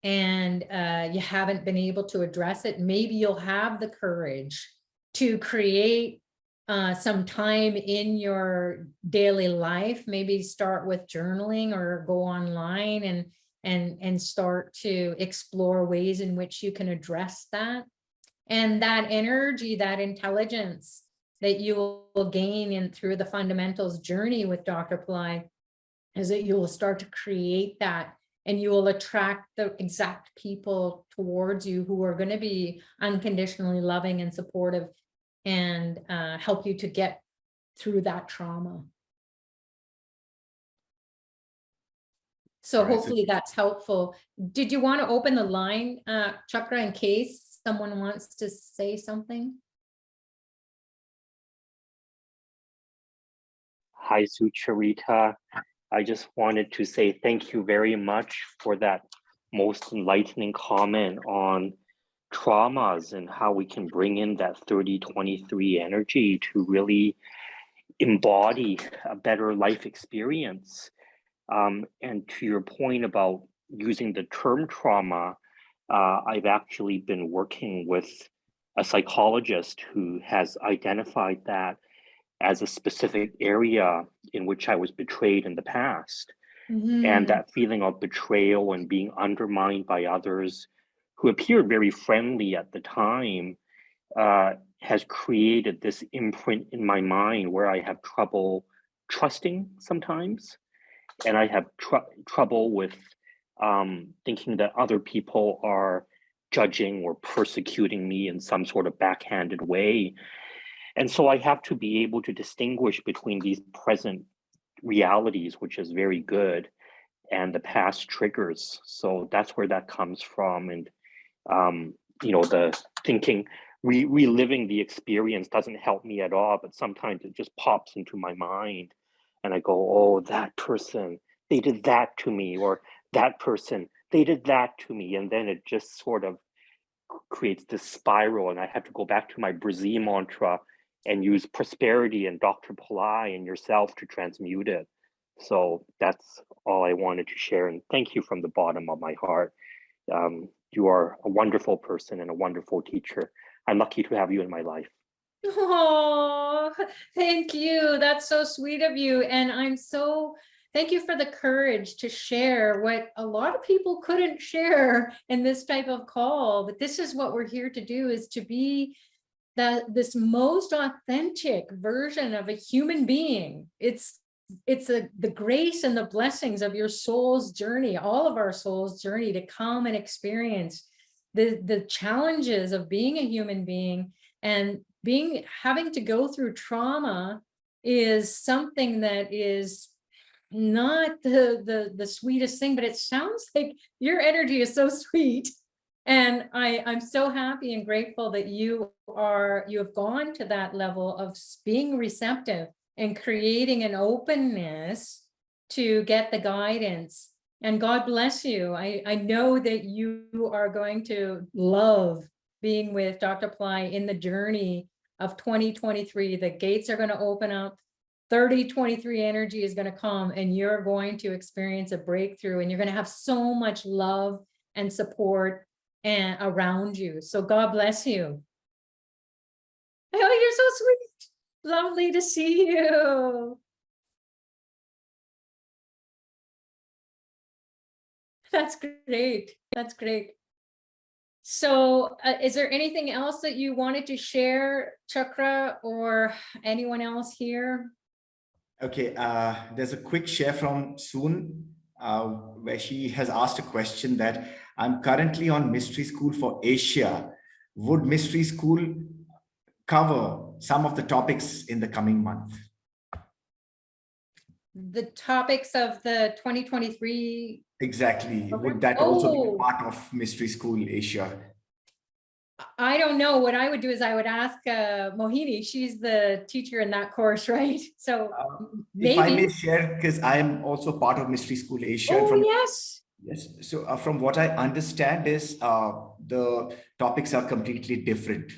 and you haven't been able to address it. Maybe you'll have the courage to create some time in your daily life. Maybe start with journaling, or go online and start to explore ways in which you can address that. And that energy, that intelligence that you will gain through the fundamentals journey with Dr. Pillai, is that you will start to create that, and you will attract the exact people towards you who are going to be unconditionally loving and supportive, and help you to get through that trauma. So hopefully that's helpful. Did you want to open the line, Chakra, in case someone wants to say something? Hi, Sucharita. I just wanted to say thank you very much for that most enlightening comment on traumas and how we can bring in that 3023 energy to really embody a better life experience. And to your point about using the term trauma, I've actually been working with a psychologist who has identified that as a specific area in which I was betrayed in the past. And that feeling of betrayal and being undermined by others who appeared very friendly at the time has created this imprint in my mind where I have trouble trusting sometimes. And I have trouble with thinking that other people are judging or persecuting me in some sort of backhanded way. And so I have to be able to distinguish between these present realities, which is very good, and the past triggers. So that's where that comes from. And, the thinking, reliving the experience doesn't help me at all, but sometimes it just pops into my mind. And I go, oh, that person, they did that to me, or that person, they did that to me. And then it just sort of creates this spiral. And I have to go back to my Brzee mantra and use prosperity and Dr. Pillai and yourself to transmute it. So that's all I wanted to share. And thank you from the bottom of my heart. You are a wonderful person and a wonderful teacher. I'm lucky to have you in my life. Oh, thank you. That's so sweet of you. And thank you for the courage to share what a lot of people couldn't share in this type of call. But this is what we're here to do, is to be this most authentic version of a human being. It's the grace and the blessings of your soul's journey, all of our soul's journey, to come and experience the challenges of being a human being. And having to go through trauma is something that is not the sweetest thing, but it sounds like your energy is so sweet. And I'm so happy and grateful that you have gone to that level of being receptive and creating an openness to get the guidance. And God bless you. I know that you are going to love being with Dr. Pillai in the journey of 2023. The gates are going to open up. 3023 energy is going to come, and you're going to experience a breakthrough, and you're going to have so much love and support and around you. So God bless you. Oh, you're so sweet. Lovely to see you. That's great. That's great. So is there anything else that you wanted to share, Chakra, or anyone else here? Okay, there's a quick share from Soon, where she has asked a question that I'm currently on Mystery School for Asia. Would Mystery School cover some of the topics in the coming month? The topics of the 2023? Exactly. Okay. Would that also be a part of Mystery School Asia? I don't know. What I would do is I would ask Mohini. She's the teacher in that course, right? So maybe. If I may share, because I am also part of Mystery School Asia. Oh, yes. Yes. So from what I understand is the topics are completely different.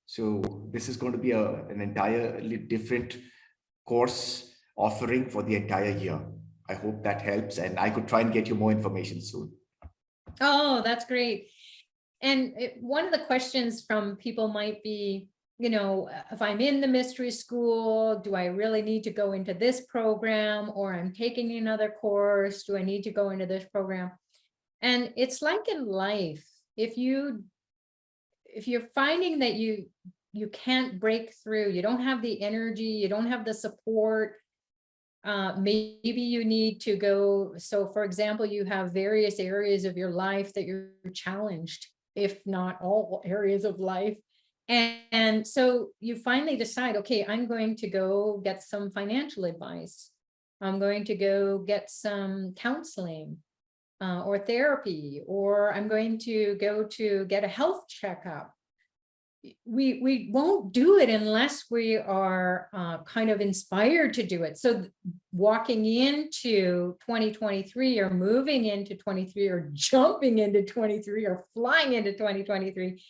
So this is going to be an entirely different course offering for the entire year. I hope that helps, and I could try and get you more information soon. Oh, that's great. And one of the questions from people might be, if I'm in the mystery school, do I really need to go into this program, or I'm taking another course? Do I need to go into this program? And it's like in life, if you're finding that you can't break through, you don't have the energy, you don't have the support, maybe you need to go. So for example, you have various areas of your life that you're challenged, if not all areas of life. And so you finally decide, okay, I'm going to go get some financial advice. I'm going to go get some counseling or therapy, or I'm going to go to get a health checkup. we won't do it unless we are kind of inspired to do it. So walking into 2023 or moving into 23 or jumping into 23 or flying into 2023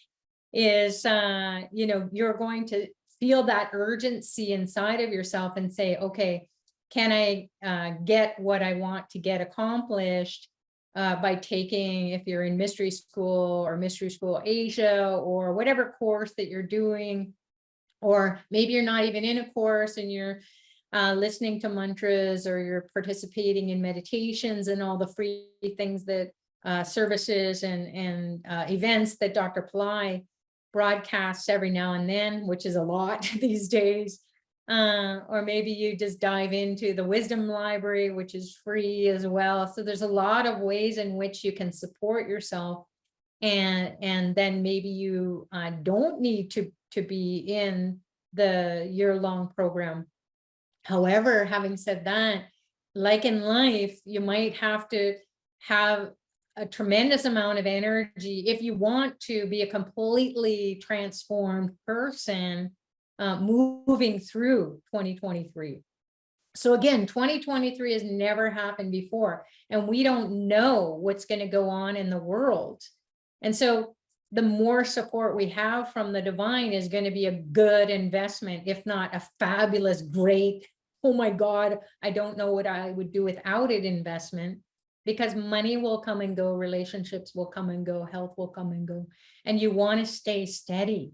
is, you know, you're going to feel that urgency inside of yourself and say, okay, can I get what I want to get accomplished by taking, if you're in Mystery School or Mystery School Asia or whatever course that you're doing, or maybe you're not even in a course and you're listening to mantras, or you're participating in meditations and all the free things that services and events that Dr. Pillai broadcasts every now and then, which is a lot these days. Or maybe you just dive into the Wisdom Library, which is free as well. So there's a lot of ways in which you can support yourself. And then maybe you don't need to be in the year-long program. However, having said that, like in life, you might have to have a tremendous amount of energy if you want to be a completely transformed person moving through 2023. So again, 2023 has never happened before, and we don't know what's going to go on in the world. And so the more support we have from the divine is going to be a good investment, if not a fabulous, great, oh my God, I don't know what I would do without it investment, because money will come and go, relationships will come and go, health will come and go, and you want to stay steady.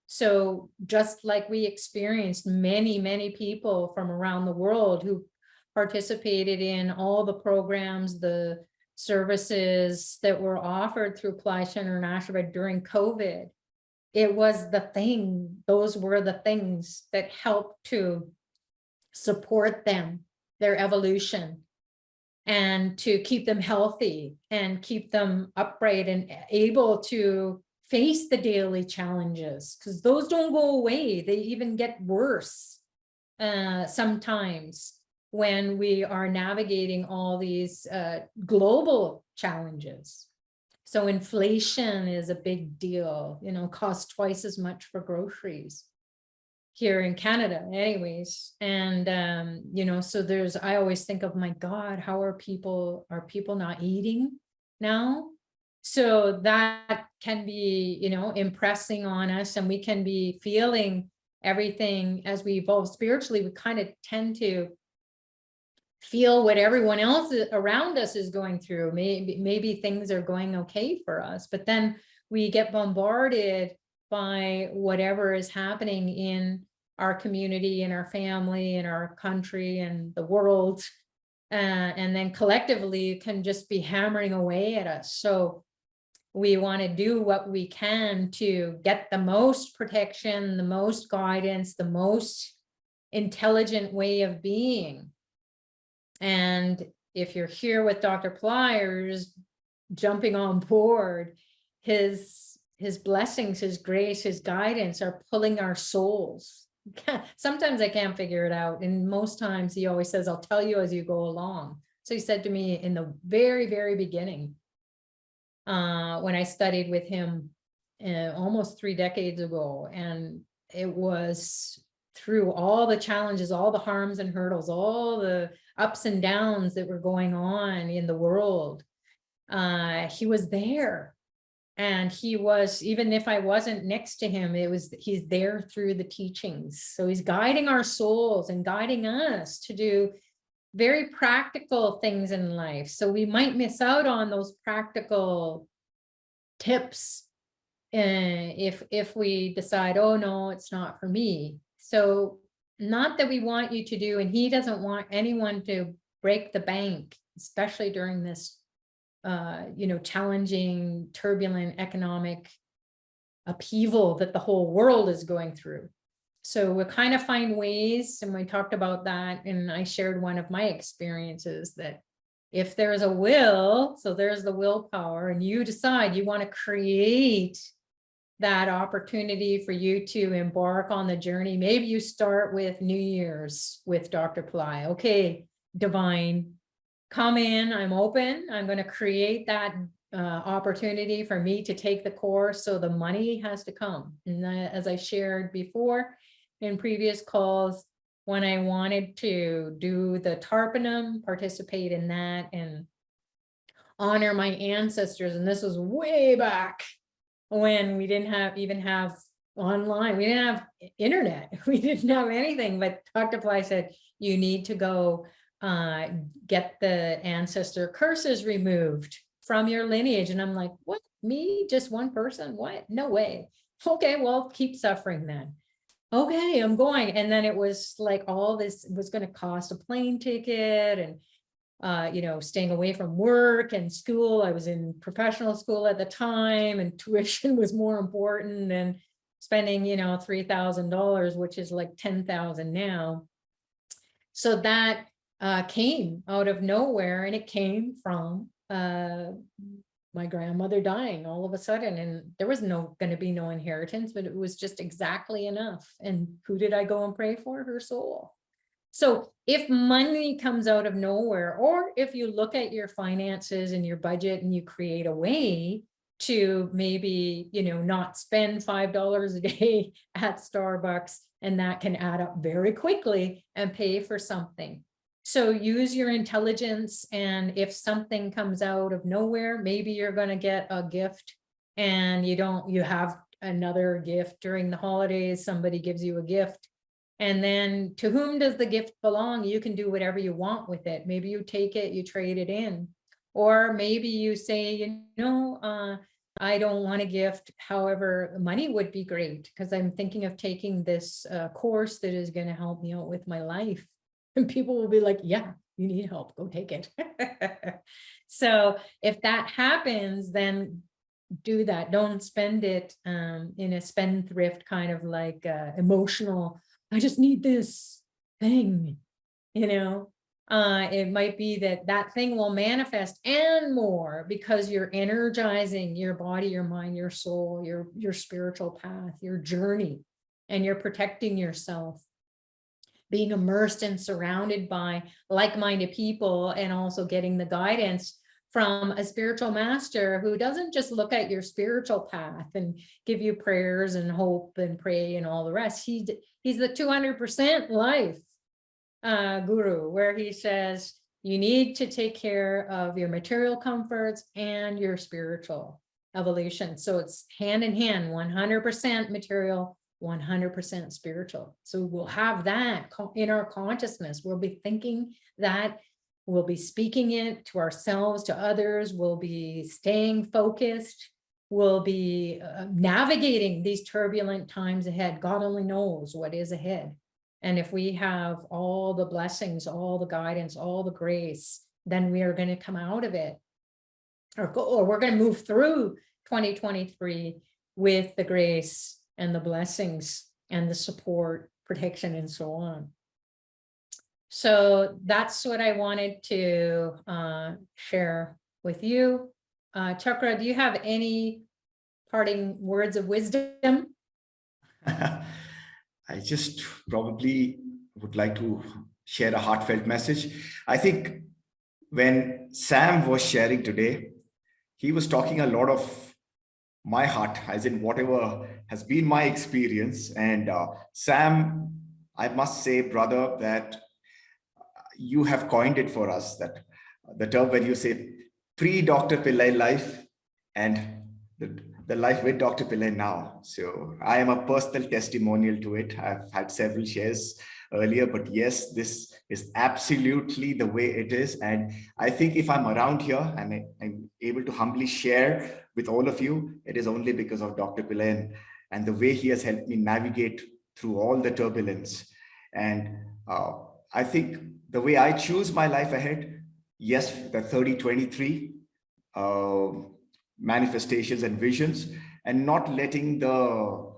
So just like we experienced many people from around the world who participated in all the programs, the services that were offered through Pillai International during COVID, it was the thing, those were the things that helped to support them, their evolution, and to keep them healthy and keep them upright and able to face the daily challenges, because those don't go away. They even get worse sometimes when we are navigating all these global challenges. So inflation is a big deal, you know, costs twice as much for groceries here in Canada anyways. And, you know, so I always think of, my God, how are people not eating now? So that can be, you know, impressing on us, and we can be feeling everything as we evolve spiritually. We kind of tend to feel what everyone else around us is going through. Maybe things are going okay for us, but then we get bombarded by whatever is happening in our community, in our family, in our country, and the world. And then collectively it can just be hammering away at us. So we want to do what we can to get the most protection, the most guidance, the most intelligent way of being. And if you're here with Dr. Pillai or just jumping on board, his blessings, his grace, his guidance are pulling our souls. Sometimes I can't figure it out. And most times he always says, I'll tell you as you go along. So he said to me in the very beginning, when I studied with him almost 3 decades ago, and it was through all the challenges, all the harms and hurdles, all the ups and downs that were going on in the world, he was there. And he was, even if I wasn't next to him, he's there through the teachings. So he's guiding our souls and guiding us to do very practical things in life. So we might miss out on those practical tips if we decide, oh no, it's not for me. So not that we want you to do, and he doesn't want anyone to break the bank, especially during this you know, challenging, turbulent economic upheaval that the whole world is going through. So we'll kind of find ways, and we talked about that, and I shared one of my experiences, that if there's a will, so there's the willpower, and you decide you want to create that opportunity for you to embark on the journey. Maybe you start with New Year's with Dr. Pillai. Okay, divine, come in, I'm open. I'm going to create that opportunity for me to take the course. So the money has to come. And as I shared before in previous calls, when I wanted to do the Tarpanum, participate in that and honor my ancestors, and this was way back when we didn't even have online, we didn't have internet, we didn't have anything, but Dr. Pillai said, you need to go get the ancestor curses removed from your lineage. And I'm like, what, me, just one person? What? No way. Okay, well, keep suffering then. Okay, I'm going. And then it was like all this was going to cost a plane ticket and you know, staying away from work and school. I was in professional school at the time, and tuition was more important than spending, you know, $3,000, which is like $10,000 now. So that came out of nowhere, and it came from my grandmother dying all of a sudden, and there was going to be no inheritance, but it was just exactly enough. And who did I go and pray for? Her soul. So if money comes out of nowhere, or if you look at your finances and your budget and you create a way to maybe, you know, not spend $5 a day at Starbucks, and that can add up very quickly and pay for something. So use your intelligence, and if something comes out of nowhere, maybe you're going to get a gift and you have another gift during the holidays, somebody gives you a gift. And then to whom does the gift belong? You can do whatever you want with it. Maybe you take it, you trade it in, or maybe you say, you know, I don't want a gift. However, money would be great because I'm thinking of taking this course that is going to help me out with my life. And people will be like, yeah, you need help, go take it. So if that happens, then do that. Don't spend it in a spendthrift kind of like emotional, I just need this thing, you know. It might be that thing will manifest and more because you're energizing your body, your mind, your soul, your spiritual path, your journey, and you're protecting yourself, being immersed and surrounded by like-minded people, and also getting the guidance from a spiritual master who doesn't just look at your spiritual path and give you prayers and hope and pray and all the rest. He's the 200% life guru, where he says you need to take care of your material comforts and your spiritual evolution. So it's hand in hand, 100% material, 100% spiritual. So we'll have that in our consciousness. We'll be thinking that, we'll be speaking it to ourselves, to others. We'll be staying focused. We'll be navigating these turbulent times ahead. God only knows what is ahead. And if we have all the blessings, all the guidance, all the grace, then we are going to come out of it, or we're going to move through 2023 with the grace and the blessings and the support, protection, and so on. So that's what I wanted to share with you. Chakra, do you have any parting words of wisdom? I just probably would like to share a heartfelt message. I think when Sam was sharing today, he was talking a lot of my heart, as in whatever has been my experience. And Sam, I must say, brother, that you have coined it for us, that the term when you say pre-Dr. Pillai life and the life with Dr. Pillai now. So I am a personal testimonial to it. I've had several shares earlier, but yes, this is absolutely the way it is. And I think if I'm around here and I'm able to humbly share with all of you, it is only because of Dr. Pillai and the way he has helped me navigate through all the turbulence. And I think the way I choose my life ahead, yes, the 30-23 manifestations and visions, and not letting the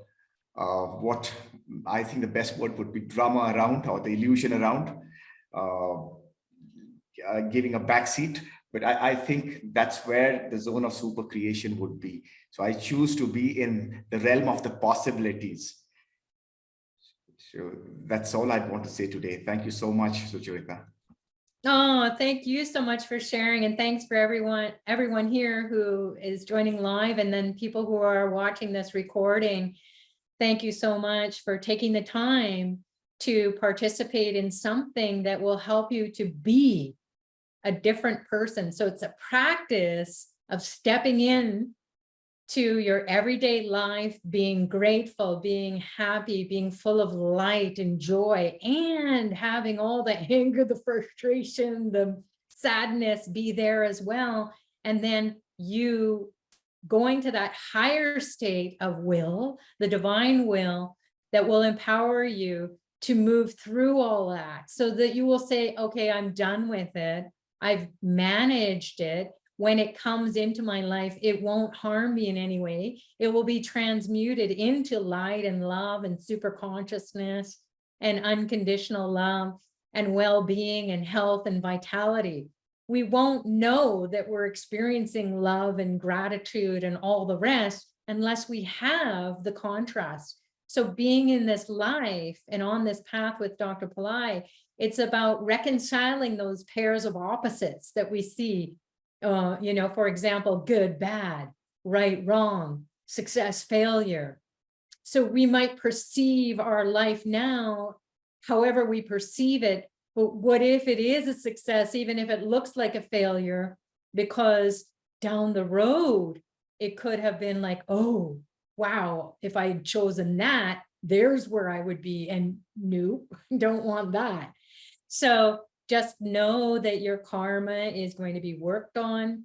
what I think the best word would be drama around, or the illusion around, giving a backseat. But I think that's where the zone of super creation would be. So I choose to be in the realm of the possibilities. So that's all I want to say today. Thank you so much, Sucharita. Oh, thank you so much for sharing, and thanks for everyone here who is joining live, and then people who are watching this recording. Thank you so much for taking the time to participate in something that will help you to be a different person. So it's a practice of stepping in to your everyday life, being grateful, being happy, being full of light and joy, and having all the anger, the frustration, the sadness be there as well. And then you going to that higher state of will, the divine will, that will empower you to move through all that, so that you will say, okay, I'm done with it. I've managed it. When it comes into my life, it won't harm me in any way. It will be transmuted into light and love and super consciousness and unconditional love and well-being and health and vitality. We won't know that we're experiencing love and gratitude and all the rest unless we have the contrast. So being in this life and on this path with Dr. Pillai, it's about reconciling those pairs of opposites that we see. For example, good, bad, right, wrong, success, failure. So we might perceive our life now however we perceive it, but what if it is a success, even if it looks like a failure, because down the road, it could have been like, oh, wow, if I had chosen that, there's where I would be, and nope, don't want that. So just know that your karma is going to be worked on.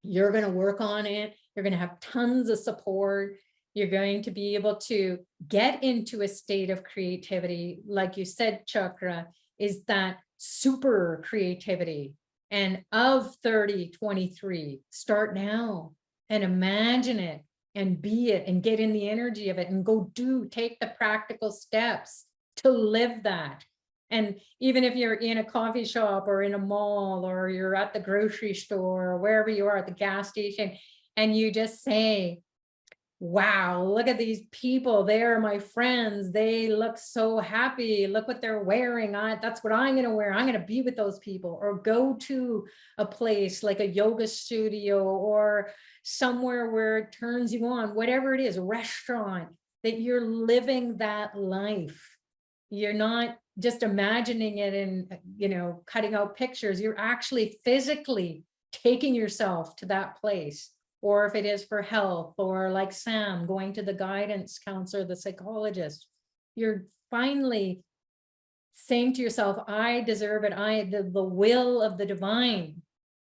You're going to work on it. You're going to have tons of support. You're going to be able to get into a state of creativity. Like you said, Chakra, is that super creativity. And of 3023, start now and imagine it and be it and get in the energy of it and go take the practical steps to live that. And even if you're in a coffee shop or in a mall, or you're at the grocery store, or wherever you are at the gas station, and you just say, wow, look at these people. They are my friends. They look so happy. Look what they're wearing. That's what I'm going to wear. I'm going to be with those people. Or go to a place like a yoga studio or somewhere where it turns you on, whatever it is, a restaurant, that you're living that life. You're not just imagining it and, cutting out pictures. You're actually physically taking yourself to that place. Or if it is for health, or like Sam, going to the guidance counselor, the psychologist, you're finally saying to yourself, I deserve it. The will of the divine,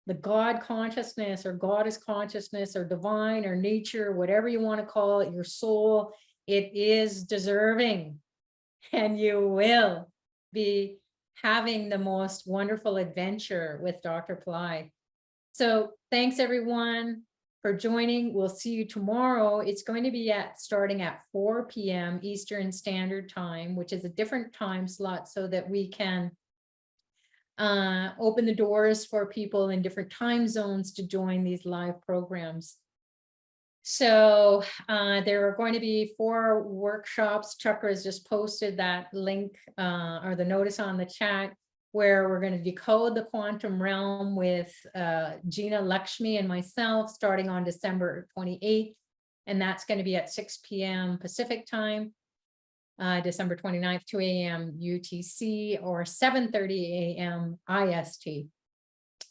the God consciousness or goddess consciousness or divine or nature, whatever you want to call it, your soul, it is deserving. And you will be having the most wonderful adventure with Dr. Pillai. So thanks everyone for joining. We'll see you tomorrow. It's going to be starting at 4 p.m. Eastern Standard Time, which is a different time slot, so that we can open the doors for people in different time zones to join these live programs. So there are going to be 4 workshops. Chakra has just posted that link or the notice on the chat, where we're going to decode the quantum realm with Gina Lakshmi and myself, starting on December 28th. And that's going to be at 6 p.m. Pacific time, December 29th, 2 a.m. UTC, or 7:30 a.m. IST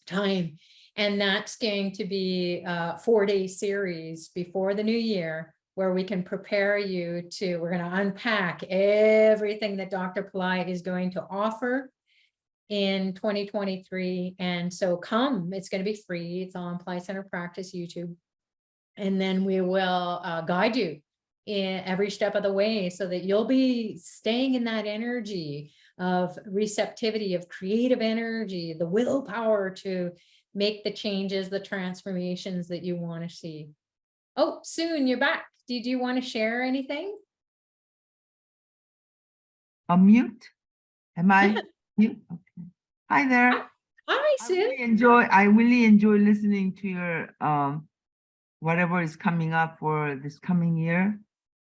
time. And that's going to be a 4-day series before the new year, where we can prepare you to, we're going to unpack everything that Dr. Pillai is going to offer in 2023. And so come, it's going to be free. It's on Pillai Center Practice YouTube. And then we will guide you in every step of the way, so that you'll be staying in that energy of receptivity, of creative energy, the willpower to make the changes, the transformations that you want to see. Oh, Soon, you're back. Did you want to share anything? Unmute? Am I mute? Okay. Hi there. Hi, Soon. I really enjoy listening to your whatever is coming up for this coming year.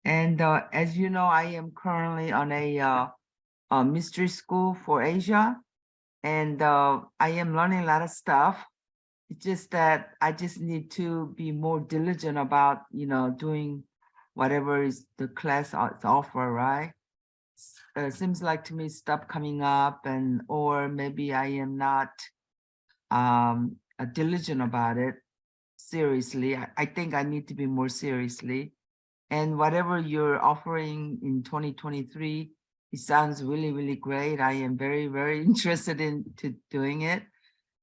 And as you know, I am currently on a mystery school for Asia. And I am learning a lot of stuff. It's just that I just need to be more diligent about, doing whatever is the class offer, right? Seems like to me stuff coming up, and or maybe I am not diligent about it. Seriously, I think I need to be more seriously. And whatever you're offering in 2023, it sounds really, really great. I am very, very interested in doing it.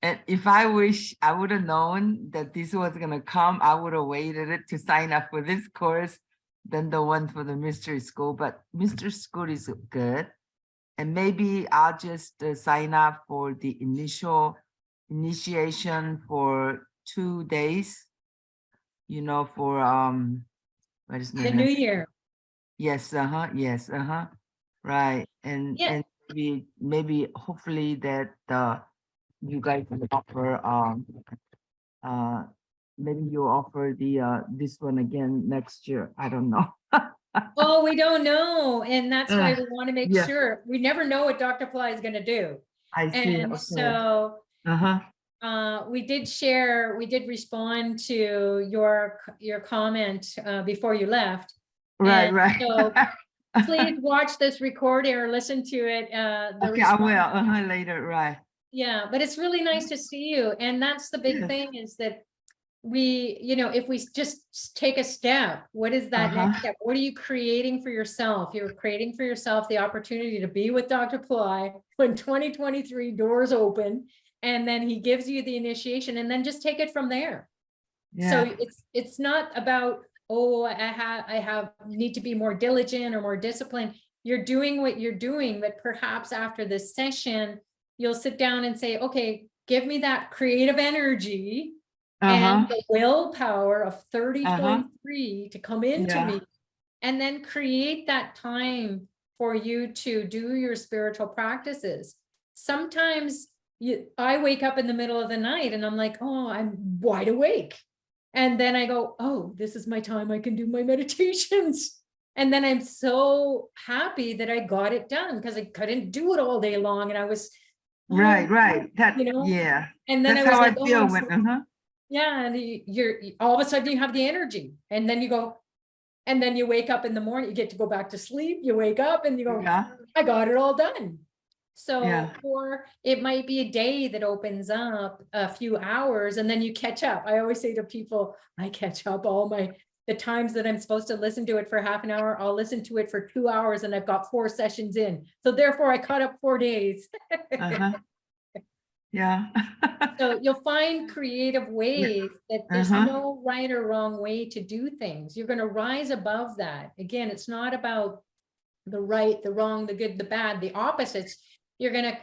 And if I wish I would have known that this was gonna come, I would have waited it to sign up for this course than the one for the mystery school. But mystery school is good. And maybe I'll just sign up for the initiation for 2 days, for what is The new year. Yes, yes, right. And Yeah. and maybe hopefully that you guys will offer maybe you offer the this one again next year. I don't know. Oh, we don't know. And that's why we want to make yeah. sure. We never know what Dr. Pillai is going to do. I see. And Okay. so we did respond to your comment before you left. Right, And right. so please watch this recording or listen to it. Okay, I will later, right. Yeah, but it's really nice to see you. And that's the big thing is that we, if we just take a step, what is that next step? What are you creating for yourself? You're creating for yourself the opportunity to be with Dr. Pillai when 2023 doors open, and then he gives you the initiation, and then just take it from there. Yeah. So it's not about, oh, I need to be more diligent or more disciplined. You're doing what you're doing, but perhaps after this session, you'll sit down and say, okay, give me that creative energy and the willpower of 3023 to come into me, and then create that time for you to do your spiritual practices. Sometimes I wake up in the middle of the night and I'm like, oh, I'm wide awake. And then I go, oh, this is my time. I can do my meditations. And then I'm so happy that I got it done because I couldn't do it all day long. And I was right. That, yeah. And then that's I was how like, I feel when, yeah, and you're all of a sudden you have the energy, and then you go, and then you wake up in the morning, you get to go back to sleep, you wake up and you go, I got it all done. So, or it might be a day that opens up a few hours and then you catch up. I always say to people, I catch up the times that I'm supposed to listen to it for half an hour, I'll listen to it for 2 hours and I've got 4 sessions in. So therefore I caught up 4 days. Yeah. So you'll find creative ways that there's no right or wrong way to do things. You're going to rise above that. Again, it's not about the right, the wrong, the good, the bad, the opposites. You're going to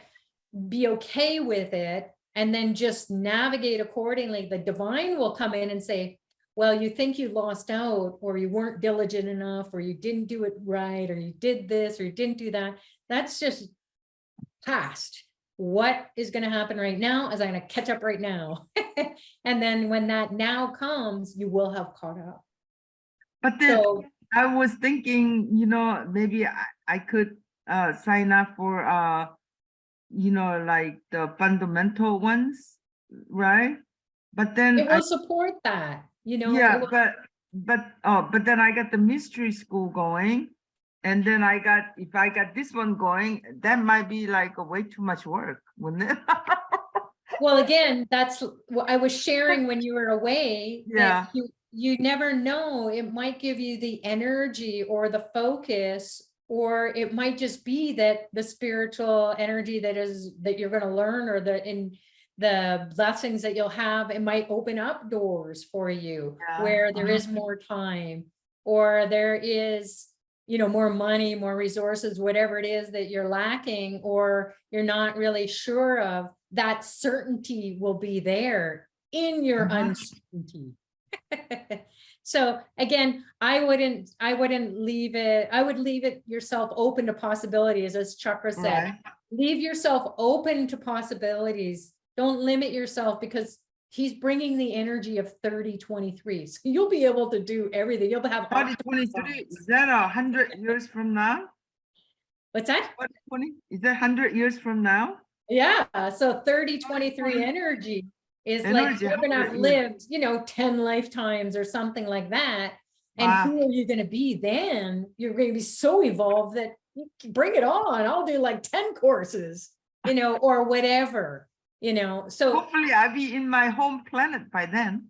be okay with it and then just navigate accordingly. The divine will come in and say, well, you think you lost out, or you weren't diligent enough, or you didn't do it right, or you did this, or you didn't do that. That's just past. What is going to happen right now is I'm going to catch up right now. And then when that now comes, you will have caught up. But then I was thinking, maybe I could sign up for, like the fundamental ones, right? But then it will support that, Yeah, but then I got the mystery school going. And then if I got this one going, that might be like a way too much work, wouldn't it? Well, again, that's what I was sharing when you were away. Yeah. That you never know. It might give you the energy or the focus, or it might just be that the spiritual energy that you're going to learn, or the blessings that you'll have, it might open up doors for you where there is more time, or there is more money, more resources, whatever it is that you're lacking, or you're not really sure of. That certainty will be there in your uncertainty. So again, I wouldn't leave it. I would leave it yourself open to possibilities, as Chakra said. Leave yourself open to possibilities. Don't limit yourself, because he's bringing the energy of 3023. So you'll be able to do everything. You'll have 2023. Is that 100 years from now? What's that? 2020? Is that 100 years from now? Yeah, so 3023 energy is like Energy, you're gonna have 100 years. lived, 10 lifetimes or something like that. And Wow. who are you gonna be then? You're gonna be so evolved that you can bring it on. I'll do like 10 courses, or whatever, so Hopefully I'll be in my home planet by then.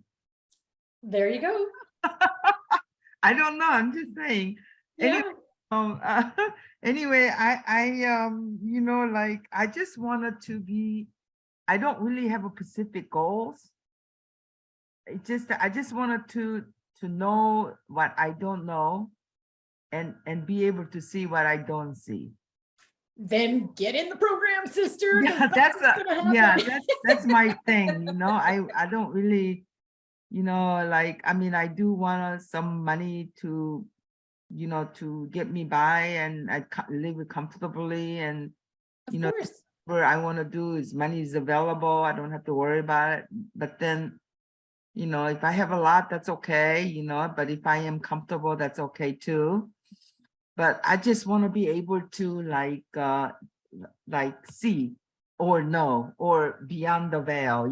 there you go. I don't know. I'm just saying. Yeah. Anyway, like I just wanted to be. I don't really have a specific goals. I just wanted to know what I don't know, and be able to see what I don't see. Then get in the program, sister. Yeah, that's my thing. I don't really, like, I mean, I do want some money to, to get me by, and I live comfortably, and Of course. whatever I want to do is money is available. I don't have to worry about it. But then, if I have a lot, that's okay, but if I am comfortable, that's okay too. But I just want to be able to like see or know or beyond the veil,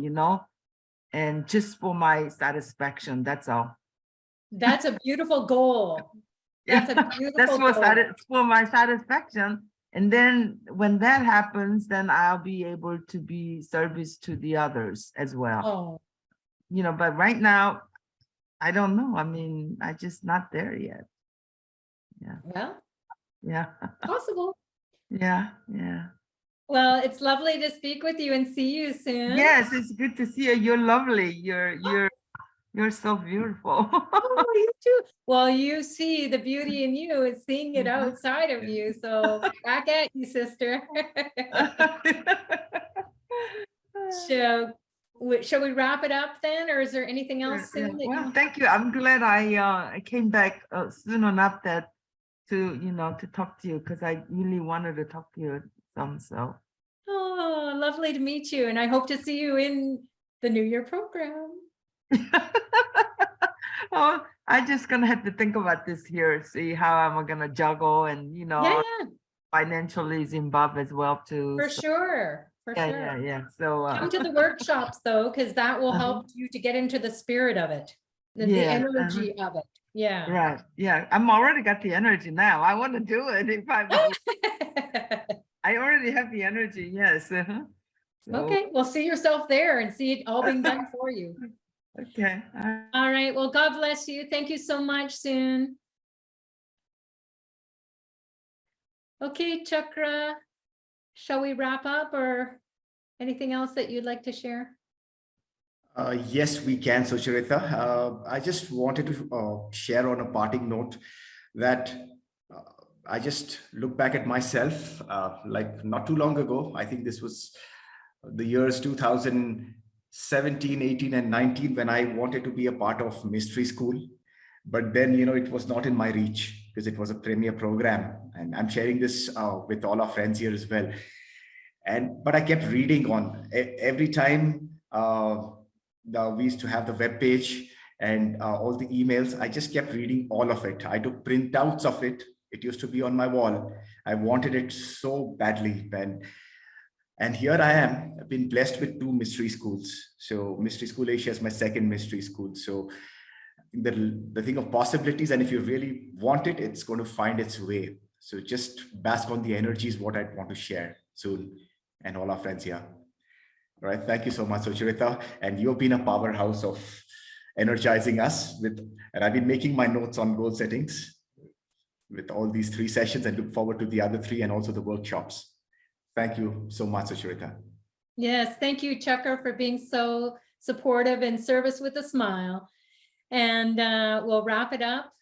and just for my satisfaction, that's all. That's a beautiful goal. That's a beautiful goal. It's for my satisfaction. And then when that happens, then I'll be able to be service to the others as well. Oh, But right now, I don't know. I mean, I just not there yet. Yeah. well, Yeah. possible. Yeah. Well, it's lovely to speak with you and see you soon. Yes, it's good to see you. You're lovely. You're so beautiful. Oh, you too. Well, you see the beauty in you and seeing it outside of you. So back at you, sister. Shall we wrap it up then, or is there anything else soon? Well, thank you. I'm glad I came back soon enough that to talk to you, because I really wanted to talk to you some. So. Oh, lovely to meet you, and I hope to see you in the New Year program. Oh, I'm just gonna have to think about this here, see how I'm gonna juggle, and Yeah. financially is involved as well too. For sure. Yeah. So come to the workshops though, because that will help you to get into the spirit of it, the energy of it. Yeah. Right. Yeah. I'm already got the energy now. I want to do it if I already have the energy. Yes. So, okay. Well, see yourself there and see it all being done for you. Okay. All right. Well, God bless you. Thank you so much, Soon. Okay, Chakra, shall we wrap up, or anything else that you'd like to share? Yes, we can, Sucharita. I just wanted to share on a parting note that I just look back at myself like not too long ago. I think this was the years 2017, 18, and 19 when I wanted to be a part of mystery school. But then, it was not in my reach because it was a premier program. And I'm sharing this with all our friends here as well. But I kept reading on every time we used to have the web page and all the emails. I just kept reading all of it. I took printouts of it. It used to be on my wall. I wanted it so badly. And here I am. I've been blessed with 2 mystery schools. So Mystery School Asia is my second mystery school. So the thing of possibilities, and if you really want it, it's going to find its way. So just bask on the energy is what I'd want to share soon, and all our friends here. All right, thank you so much, Sucharita, and you've been a powerhouse of energizing us and I've been making my notes on goal settings with all these 3 sessions, and look forward to the other 3 and also the workshops. Thank you so much, Sucharita. Yes, thank you, Chakra, for being so supportive and service with a smile. And we'll wrap it up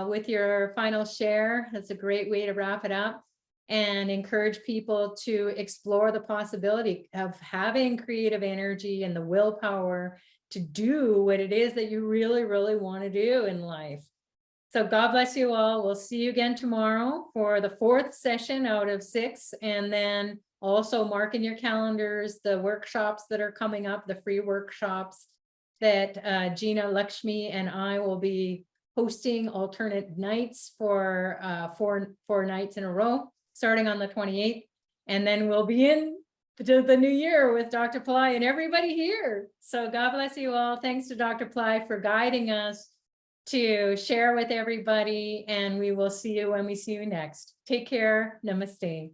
with your final share. That's a great way to wrap it up, and encourage people to explore the possibility of having creative energy and the willpower to do what it is that you really, really want to do in life. So God bless you all. We'll see you again tomorrow for the 4th session out of 6. And then also mark in your calendars the workshops that are coming up, the free workshops that Gina, Lakshmi, and I will be hosting alternate nights for 4 nights in a row, starting on the 28th. And then we'll be in to the new year with Dr. Pillai and everybody here. So God bless you all. Thanks to Dr. Pillai for guiding us to share with everybody, and we will see you when we see you next. Take care. Namaste.